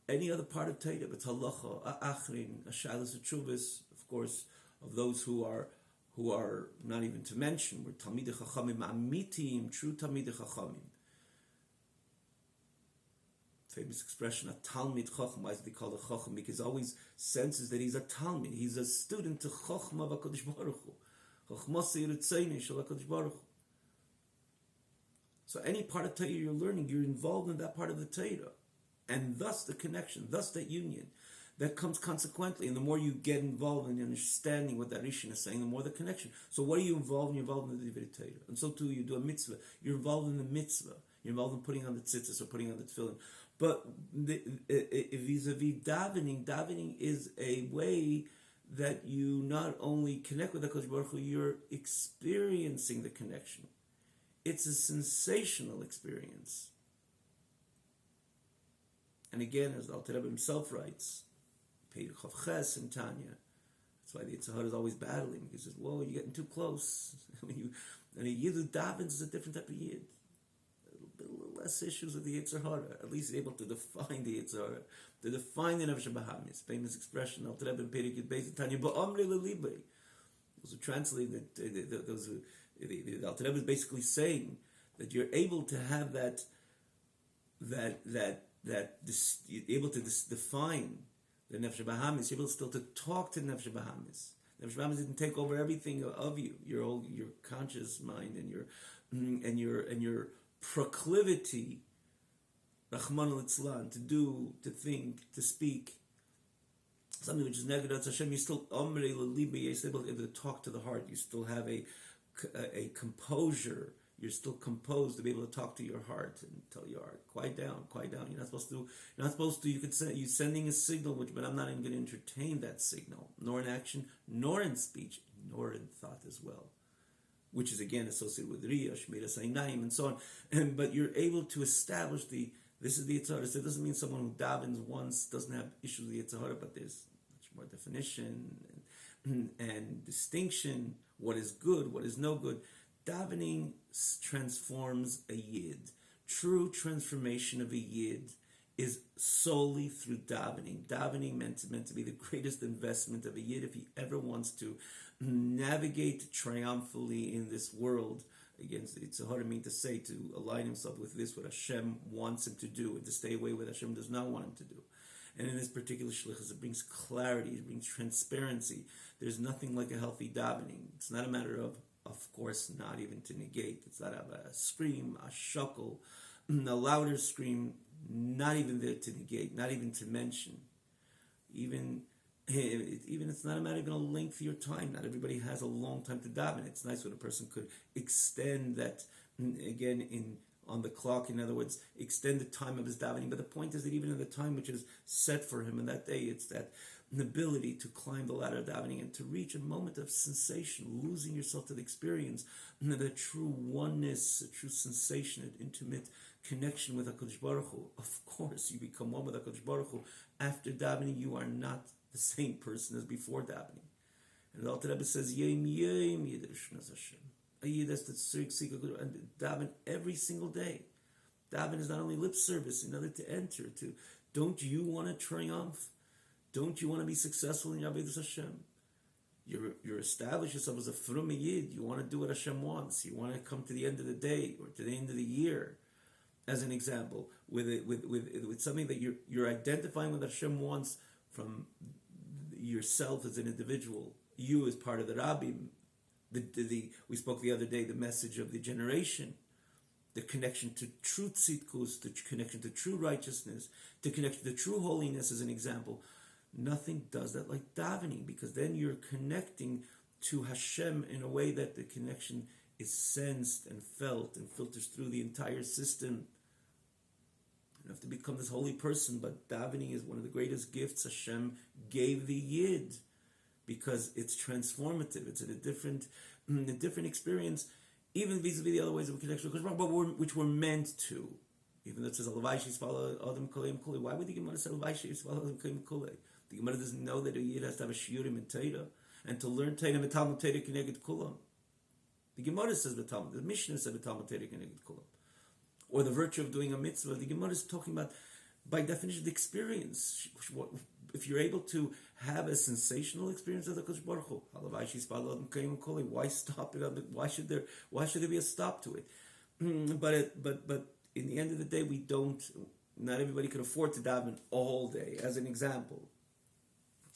any other part of Torah. It's halacha, a Achrin, a Shalos, a Chuvas, of course, of those who are not even to mention. We're Talmidei Chachamim, Amitim, true Talmidei Chachamim. Famous expression, a Talmid Chacham. Why is it called a Chacham? Because he always senses that he's a Talmid. He's a student to Chachma of HaKadosh Baruch Hu. So any part of Torah you're learning, you're involved in that part of the Torah. And thus the connection, thus that union. That comes consequently. And the more you get involved in understanding what that Rishon is saying, the more the connection. So what are you involved in? You're involved in the Divrei Torah. And so too, you do a mitzvah. You're involved in the mitzvah. You're involved in putting on the tzitzis or putting on the tefillin. But vis-a-vis davening is a way that you not only connect with HaKadosh Baruch Hu, you're experiencing the connection. It's a sensational experience. And again, as the Alter Rebbe himself writes, Peir Chav Ches in Tanya, that's why the Yetzer Hara is always battling. He says, whoa, you're getting too close. And a Yid who davens is a different type of Yid. A little less issues with the Yetzer Hara. At least he's able to define the Yetzer Hara, to define the Nefesh HaBahamis. Famous expression, Alter Rebbe in Peir Yud in Tanya, Ba'amri Lelibei. Those who translate that, the Alter Rebbe is basically saying that you're able to have you're able to define the Nefesh HaBahamis. You're able still to talk to Nefesh HaBahamis. Nefesh HaBahamis didn't take over everything of you, your conscious mind and your proclivity, Rahman al-Itzlan, to do, to think, to speak, something which is negative. Hashem, you still you're still able to talk to the heart. You still have a composure. You're still composed to be able to talk to your heart and tell your heart, quiet down. You're not supposed to, you could say, you're sending a signal, but I'm not even going to entertain that signal, nor in action, nor in speech, nor in thought as well. Which is again associated with Riyah, Shmiras Einayim, and so on. But you're able to establish this is the Yetzer Hara. So it doesn't mean someone who davens once doesn't have issues with the Yetzer Hara, but there's much more definition. and distinction, what is good, what is no good. Davening transforms a yid. True transformation of a yid is solely through davening. Davening meant to be the greatest investment of a yid if he ever wants to navigate triumphantly in this world. Again, it's a hard thing to say, to align himself with this, what Hashem wants him to do, and to stay away what Hashem does not want him to do. And in this particular shlichus, it brings clarity, it brings transparency. There's nothing like a healthy davening. It's not a matter of course, not even to negate. It's not a scream, a shuckle, a louder scream, not even there to negate, not even to mention. Even it's not a matter of even a lengthier time. Not everybody has a long time to daven. It's nice when a person could extend that, again, on the clock, in other words, extend the time of his davening. But the point is that even in the time which is set for him in that day, it's that ability to climb the ladder of davening and to reach a moment of sensation, losing yourself to the experience, the true oneness, a true sensation, an intimate connection with HaKadosh Baruch Hu. Of course, you become one with HaKadosh Baruch Hu. After davening, you are not the same person as before davening. And the Alter Rebbe says, Yom Yom Yidrashnas Hashem. A yid has to seek and daven every single day. Daven is not only lip service in order to enter. Don't you want to triumph? Don't you want to be successful in Avodas Hashem? You're established yourself as a frum yid. You want to do what Hashem wants. You want to come to the end of the day or to the end of the year, as an example, with something that you're identifying with Hashem wants from yourself as an individual. You as part of the Rabbim. We spoke the other day, the message of the generation, the connection to true tzidkus, the connection to true righteousness, the connection to true holiness as an example. Nothing does that like davening, because then you're connecting to Hashem in a way that the connection is sensed and felt and filters through the entire system. You don't have to become this holy person, but davening is one of the greatest gifts Hashem gave the Yid, because it's transformative. It's a different experience, even vis-a-vis the other ways of connection with Hashem, but which we're meant to. Even though it says, why would the Gemara say, the Gemara doesn't know that a Yid has to have a shiurim in Torah, and to learn Torah, v'talmud Torah k'neged kulam. The Gemara says the Mishnah said v'talmud Torah k'neged kulam. Or the virtue of doing a mitzvah. The Gemara is talking about, by definition, the experience. If you're able to have a sensational experience of the Kodesh Baruch Hu, why stop it? Why should there be a stop to it? But in the end of the day, not everybody can afford to daven all day. As an example,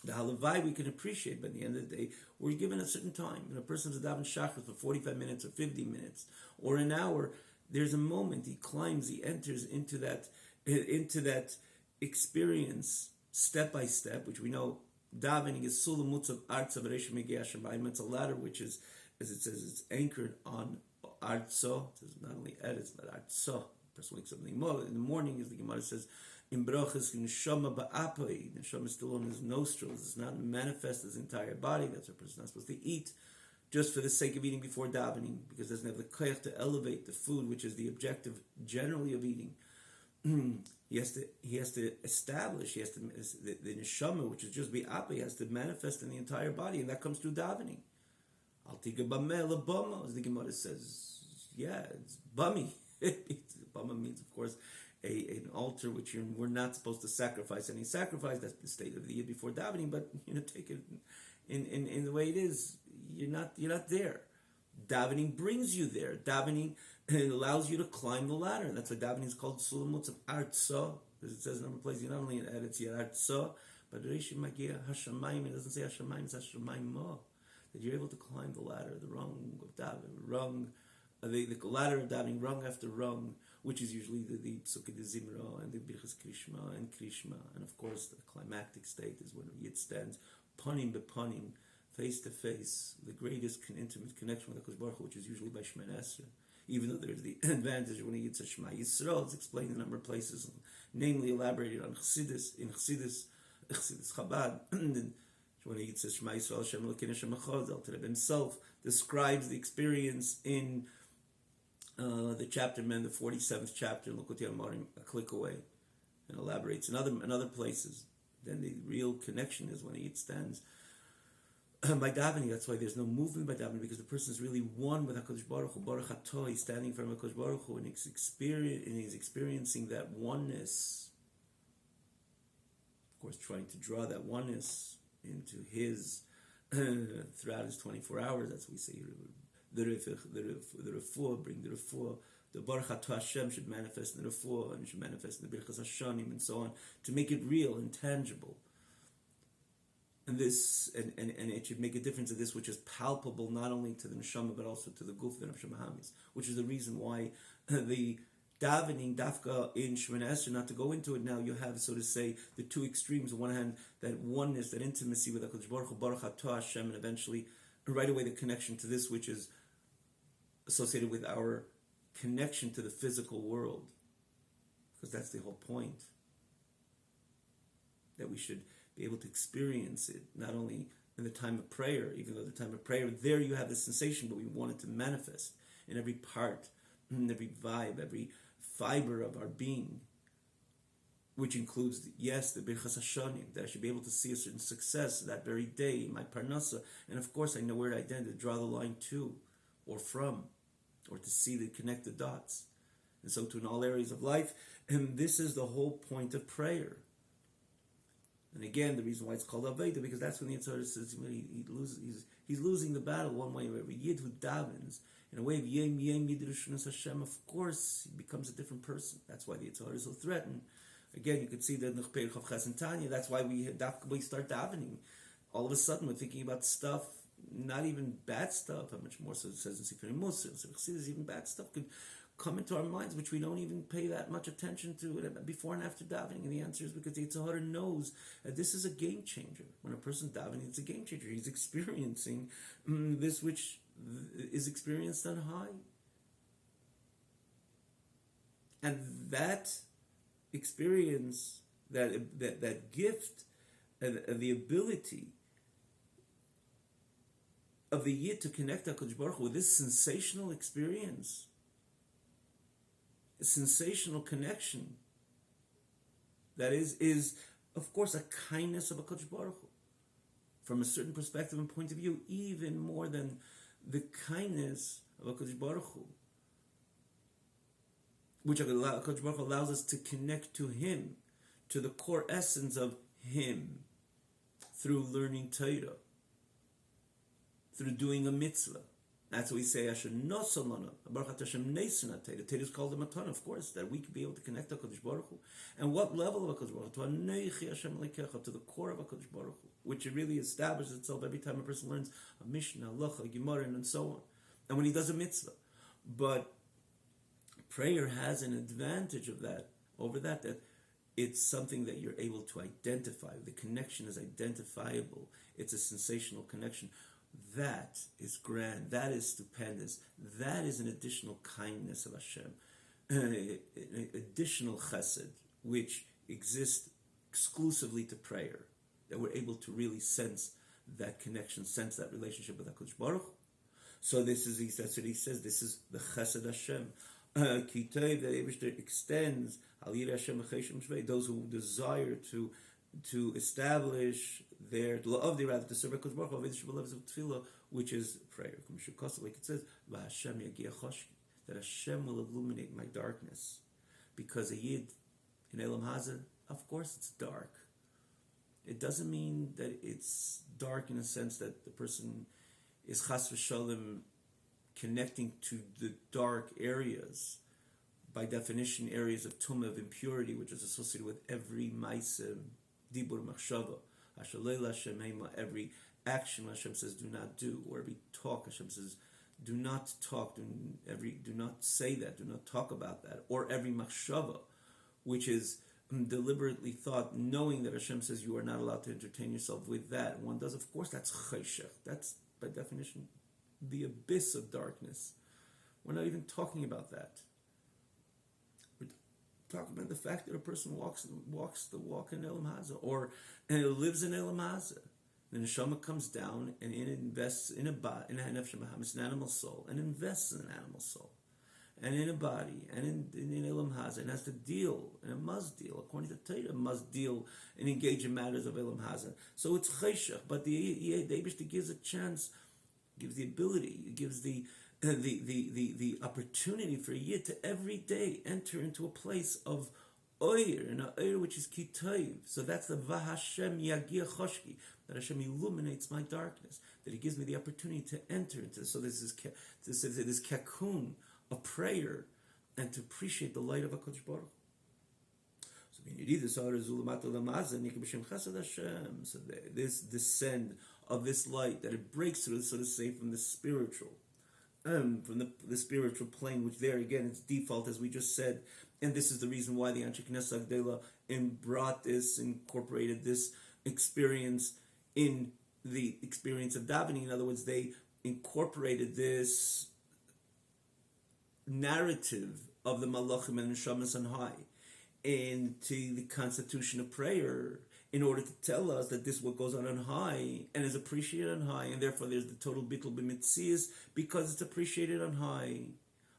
the halavai we can appreciate, but at the end of the day, we're given a certain time. When a person's daven shachar for 45 minutes or 50 minutes or an hour, there's a moment he climbs, he enters into that experience step by step, which we know davening is sulam mutzav artza v'reishim megei hashamayim. It's a ladder which is, as it says, it's anchored on artzo. It says not only edits but artzo. The person wakes up in the morning, as the Gemara says, in brachas neshama ba'apoi. Neshama is still on his nostrils. It's not manifest his entire body. That's what a person's not supposed to eat just for the sake of eating before davening, because it doesn't have the koyach to elevate the food, which is the objective generally of eating. He has to establish. The neshama, which is just bi'apa, has to manifest in the entire body, and that comes through davening. Al tiga bameh lebama, as the Gemara says. Yeah, it's bummy. Bama means, of course, an altar which we're not supposed to sacrifice any sacrifice. That's the state of the yid before davening. But take it in the way it is. You're not there. Davening brings you there. Davening allows you to climb the ladder. That's why davening is called sulam mutzav artso, because it says in a number of places, not only in edits yet artso, but reishim magia hashamayim. It doesn't say hashamayim, it's hashamayim mo. That you're able to climb the ladder, the rung of davening, the ladder of davening, rung after rung, which is usually the psukkah de zimra and the birchas krishma and krishma, and of course the climactic state is when Yid stands panim bepanim, face to face, the greatest intimate connection with HaKadosh Baruch Hu, which is usually by Shemoneh Esrei. Even though there's the advantage when he says Shema Yisrael, it's explained in a number of places, namely elaborated on Chassidus Chabad. When he says Shema Yisrael, Hashem Elokeinu Hashem Echad, Alter Rebbe himself describes the experience in the chapter, the 47th chapter in Likutei Amarim, a click away, and elaborates in other places. Then the real connection is when he stands by davening. That's why there's no movement by davening, because the person is really one with HaKadosh Baruch Hu. Baruch Atah, he's standing in front of HaKadosh Baruch Hu, and he's experiencing that oneness. Of course, trying to draw that oneness into his throughout his 24 hours. That's what we say. The refuah, bring the refuah. The Baruch Atah Hashem should manifest in the refuah, and should manifest in the Birchas Hashanim, and so on, to make it real and tangible. And this, and it should make a difference of this, which is palpable not only to the neshama but also to the guf, the nefesh hamis, which is the reason why the davening dafka in Shemoneh Esrei, not to go into it now, you have, so to say, the two extremes. On one hand, that oneness, that intimacy with HaKadosh Baruch Hu, Baruch Atah Hashem, and eventually, right away, the connection to this, which is associated with our connection to the physical world, because that's the whole point, that we should be able to experience it, not only in the time of prayer, even though the time of prayer, there you have the sensation, but we want it to manifest in every part, in every vibe, every fiber of our being, which includes, yes, the Birchas Hashanim, that I should be able to see a certain success that very day, my parnasa, and of course I know where to identify, to draw the line to, or from, or to see, to connect the dots, and so to in all areas of life, and this is the whole point of prayer. And again, the reason why it's called Aveda, because that's when the Yitzhak says he's losing the battle one way or every Yid who davens in a way of Yem Yidrishunus Hashem. Of course, he becomes a different person. That's why the Yitzhak is so threatened. Again, you could see that in Nechpeir Chav Ches and Tanya. That's why we start davening. All of a sudden, we're thinking about stuff, not even bad stuff. How much more so it says in Sefer Musar, even bad stuff could come into our minds, which we don't even pay that much attention to before and after davening. And the answer is because the Yitzhak knows that this is a game changer. When a person's davening, it's a game changer. He's experiencing this which is experienced on high. And that experience, that gift, and the ability of the Yid to connect HaKadosh Baruch Hu with this sensational experience, a sensational connection that is of course a kindness of HaKadosh Baruch Hu, from a certain perspective and point of view, even more than the kindness of HaKadosh Baruch Hu, which HaKadosh Baruch Hu allows us to connect to Him, to the core essence of Him, through learning Torah, through doing a mitzvah. That's what we say, Asher Nosalana, Baruch Hashem Neisana Torah. Torah is called the Matana, of course, that we can be able to connect to HaKadosh Baruch Hu. And what level of HaKadosh Baruch Hu? To Aneichi Hashem Lekecha, to the core of HaKadosh Baruch Hu, which it really establishes itself every time a person learns a Mishnah, Halacha, a Gemara, and so on. And when he does a mitzvah. But prayer has an advantage of that, over that it's something that you're able to identify. The connection is identifiable. It's a sensational connection. That is grand. That is stupendous. That is an additional kindness of Hashem, an additional chesed, which exists exclusively to prayer, that we're able to really sense that connection, sense that relationship with HaKadosh Baruch Hu. So that's what he says. This is the chesed Hashem. Kitay, the Eibishter extends al yireh Hashem v'cheshem shvei, those who desire to establish their love, rather to serve HaKadosh Baruch Hu, which is prayer. Like it says, that Hashem will illuminate my darkness. Because a Yid in Elam Hazeh, of course it's dark. It doesn't mean that it's dark in a sense that the person is chas v'shalom connecting to the dark areas. By definition, areas of tumah, of impurity, which is associated with every ma'aseh, dibur, machshava, every action Hashem says do not do, or every talk Hashem says do not talk, do not say that, do not talk about that, or every machshava, which is deliberately thought, knowing that Hashem says you are not allowed to entertain yourself with that. One does, of course, that's chayshech. That's by definition the abyss of darkness. We're not even talking about that. We're talking about the fact that a person walks the walk in Elam Hazeh, or lives in Elam Hazeh. The neshama comes down and it invests in an animal soul, and invests in an animal soul. and in a body, and in Elam Haza, and has to deal, and it must deal, according to Torah, must deal and engage in matters of Elam Haza. So it's Cheshach, but the Eibishter gives a chance, gives the ability, gives the opportunity for a Yid to every day enter into a place of Oyer, and an Oyer which is Kitayv. So that's the Vahashem Yagia Choshki, that Hashem illuminates my darkness, that He gives me the opportunity to enter into. So this cocoon, a prayer, and to appreciate the light of HaKadosh Baruch Hu. So when you read this, so this descend of this light, that it breaks through, so to say, from the spiritual, from the spiritual plane, which there again it's default, as we just said, and this is the reason why the Anshe Knesset Agdela brought this, incorporated this experience in the experience of davening. In other words, they incorporated this narrative of the Malachim and Neshamas on high into the constitution of prayer, in order to tell us that this is what goes on high and is appreciated on high, and therefore there's the total bittul b'mitzias, because it's appreciated on high,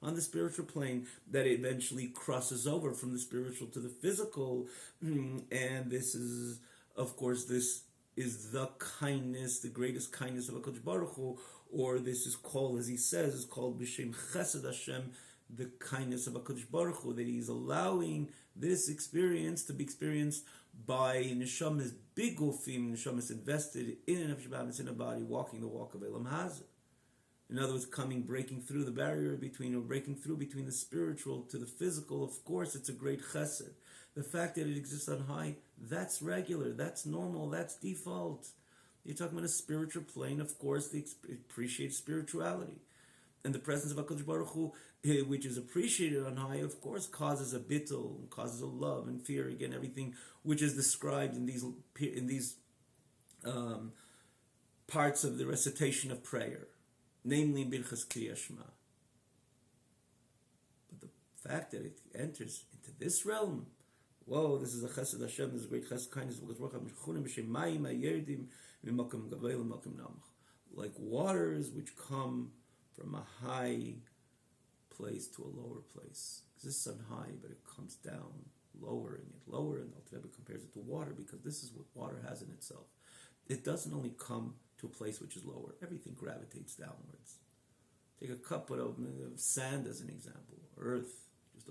on the spiritual plane, that it eventually crosses over from the spiritual to the physical. And this is, of course, this is the kindness, the greatest kindness of HaKadosh Baruch Hu, or this is called, as he says, is called B'Shem Chesed Hashem, the kindness of HaKadosh Baruch Hu, that he's allowing this experience to be experienced by neshamas, big gufim, neshamas invested in an nefesh in a body, walking the walk of Elam Hazah. In other words, breaking through the barrier breaking through between the spiritual to the physical. Of course, it's a great chesed. The fact that it exists on high, that's regular, that's normal, that's default. You're talking about a spiritual plane, of course, they appreciate spirituality. And the presence of HaKadosh Baruch Hu, which is appreciated on high, of course, causes a bittul, causes a love and fear. Again, everything which is described in these parts of the recitation of prayer, namely Birchas Kriya Shema. But the fact that it enters into this realm, whoa, this is a chesed Hashem, this is a great chesed kindness of HaKadosh, like waters which come from a high place to a lower place. It exists on high, but it comes down, lowering it, lower, and Alter Rebbe compares it to water, because this is what water has in itself. It doesn't only come to a place which is lower, everything gravitates downwards. Take a cup of sand as an example, earth, just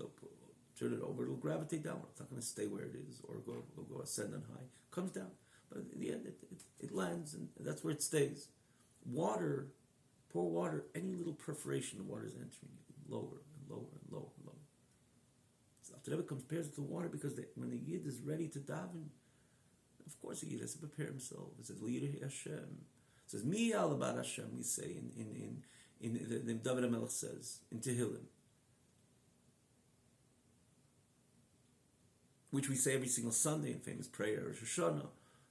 turn it over, it'll gravitate downward. It's not going to stay where it is or go ascend on high. It comes down, but in the end it lands, and that's where it stays. Water, pour water, any little perforation, the water is entering it lower and lower and lower and lower. So Alter Rebbe compares it to water, because when the Yid is ready to daven, of course the Yid has to prepare himself. It says, L'yireh Hashem. It says, Mi alabar Hashem, we say in the David HaMelech says, in Tehillim, which we say every single Sunday in famous prayer, Rosh Hashanah,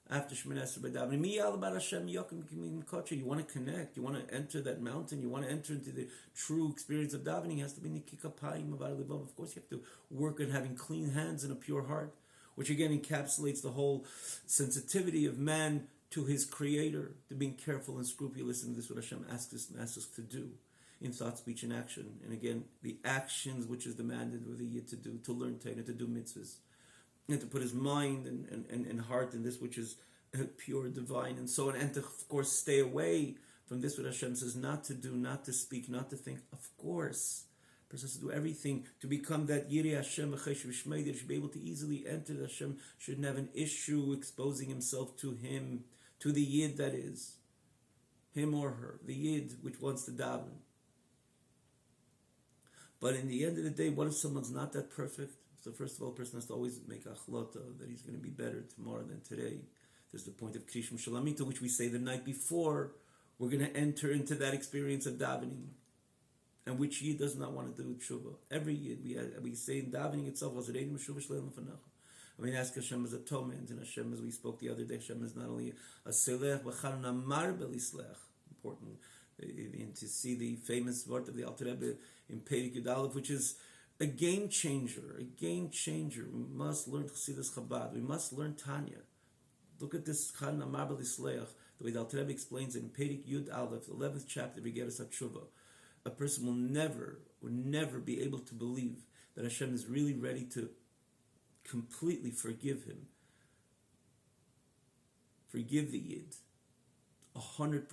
after Shemoneh Esrei B'davening. Mi alabar Hashem yokim k'min kocher. You want to connect, you want to enter that mountain, you want to enter into the true experience of davening. It has to be nikikapayim avar levav. Of course, you have to work on having clean hands and a pure heart, which again encapsulates the whole sensitivity of man to his Creator, to being careful and scrupulous in this, what Hashem asks us to do in thought, speech, and action. And again, the actions which is demanded with the Yid to do, to learn Torah, to do mitzvahs, and to put his mind and heart in this which is pure, divine, and so on, and to, of course, stay away from this what Hashem says not to do, not to speak, not to think. Of course, a person has to do everything to become that Yireh Hashem v'chesed v'shmei, that should be able to easily enter. That Hashem shouldn't have an issue exposing himself to him, to the Yid, that is, him or her, the Yid which wants to daven. But in the end of the day, what if someone's not that perfect? So first of all, a person has to always make achlata that he's going to be better tomorrow than today. There's the point of Krishma Shalamita, which we say the night before we're going to enter into that experience of davening. And which Yid does not want to do tshuva? Every Yid, we say in davening itself, I mean, ask Hashem as atonement, and Hashem, as we spoke the other day, Hashem is not only a selech, but namar belislech. Important to see the famous word of the Alter Rebbe in Perek Yud Aleph, which is a game changer. A game changer. We must learn Chassidus Chabad. We must learn Tanya. Look at this Chal namar belislech, the way the Alter Rebbe explains it in Perek Yud Aleph, the 11th chapter of Igeres HaTshuva. a person will never be able to believe that Hashem is really ready to completely forgive him, forgive the Yid, 100%.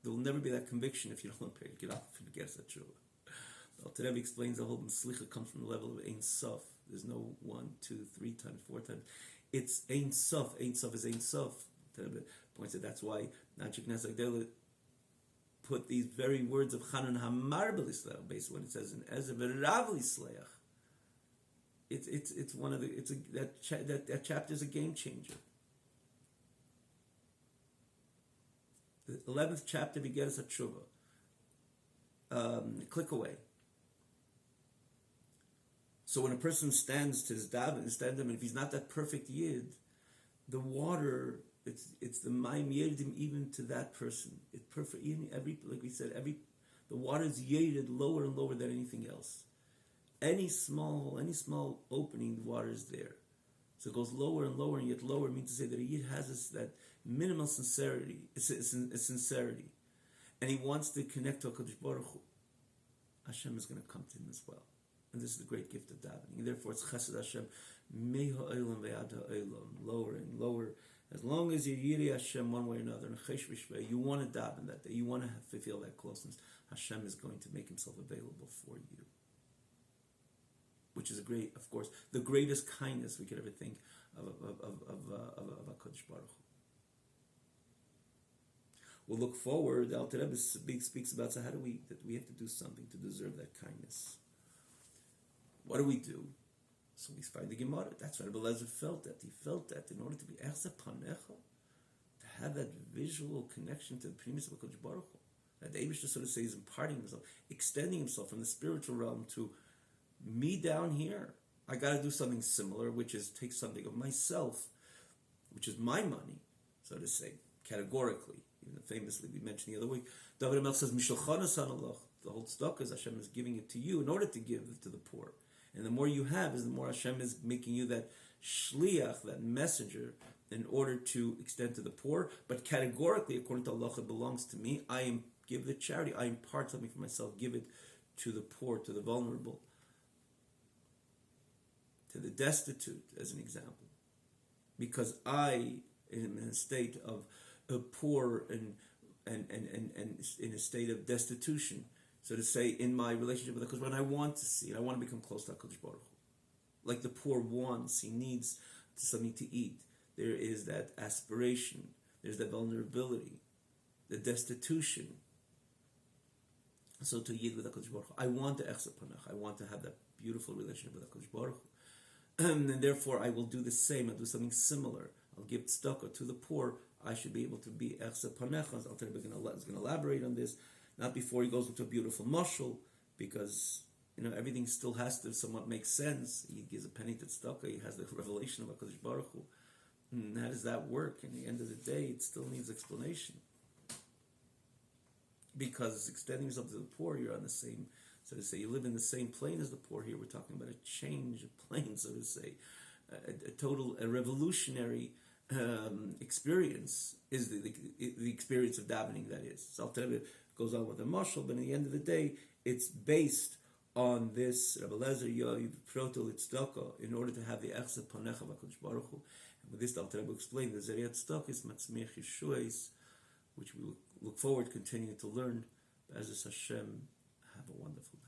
There will never be that conviction if you don't pray. Get off and get that true. The Rebbe explains the whole Slicha comes from the level of Ein Sof. There's no 1, 2, 3 times, 4 times. It's Ein Sof. Ein Sof is Ein Sof. The Rebbe points out that's why Nachik Nesagdela put these very words of Chanan Hamar B'Lisleach, based on what it says in Ezra V'Rav L'Sleach. It's one of the that chapter is a game changer. The 11th chapter begins at Tshuva. Click away. So when a person stands to his daven, and if he's not that perfect yid, the water, it's the mayim yedim even to that person. It's perfect. Even like we said, the water is yeded lower and lower than anything else. Any small opening, the water is there. So it goes lower and lower, and yet lower means to say that a yid has that minimal sincerity. It's sincerity, and he wants to connect to HaKadosh Baruch Hu. Hashem is going to come to him as well. And this is the great gift of davening. And therefore, it's Chesed Hashem, Mei ha'olam ve'ad ha'olam, lower and lower. As long as you're Yiri Hashem one way or another, you want to daven that day, you want to feel that closeness, Hashem is going to make himself available for you. Which is of course, the greatest kindness we could ever think of HaKadosh Baruch Hu. We'll look forward. The Alter Rebbe speaks about, so how do we have to do something to deserve that kindness? What do we do? So we find the Gemara. That's why Rebbe Lezer felt that. He felt that in order to be Echza Panecha, to have that visual connection to the premise of HaKadosh Baruch Hu, that the Eibush, so to say, is imparting himself, extending himself from the spiritual realm to me down here. I got to do something similar, which is take something of myself, which is my money, so to say, categorically. Even famously, we mentioned the other week, David HaMelech says, Mishalchanas Hanalach, the whole stock is Hashem is giving it to you in order to give it to the poor. And the more you have is the more Hashem is making you that shliach, that messenger, in order to extend to the poor. But categorically, according to Allah, it belongs to me. I give the charity. I impart something for myself. Give it to the poor, to the vulnerable, to the destitute, as an example. Because I am in a state of poor and in a state of destitution. So to say, in my relationship with HaKadosh Baruch Hu, I want to see it. I want to become close to HaKadosh Baruch Hu. Like the poor wants, he needs something to eat. There is that aspiration. There's that vulnerability, the destitution. So to Yid with HaKadosh Baruch Hu, I want to Echsa Panach. I want to have that beautiful relationship with HaKadosh Baruch Hu. And therefore, I will do the same. I'll do something similar. I'll give tzedakah to the poor. I should be able to be Echsa Panach. As Alter Rebbe is going to elaborate on this. Not before he goes into a beautiful mashal, because everything still has to somewhat make sense. He gives a penny to tzedakah. He has the revelation of HaKadosh Baruch Hu. And how does that work? In the end of the day, it still needs explanation. Because extending yourself to the poor, you're on the same, so to say, you live in the same plane as the poor. Here we're talking about a change of plane, so to say. A revolutionary experience is the experience of davening, that is. So Alter Rebbe goes on with a mashal, but in the end of the day, it's based on this Rebbe Lezer Yoiv Proto Litzdaka in order to have the Echsa Panecha HaKadosh Baruch Hu. And with this, the Alter Rebbe explained the Zeriyat Tzedakah is Matzmiach Yeshuais, which we will look forward to continuing to learn. As Hashem, have a wonderful day.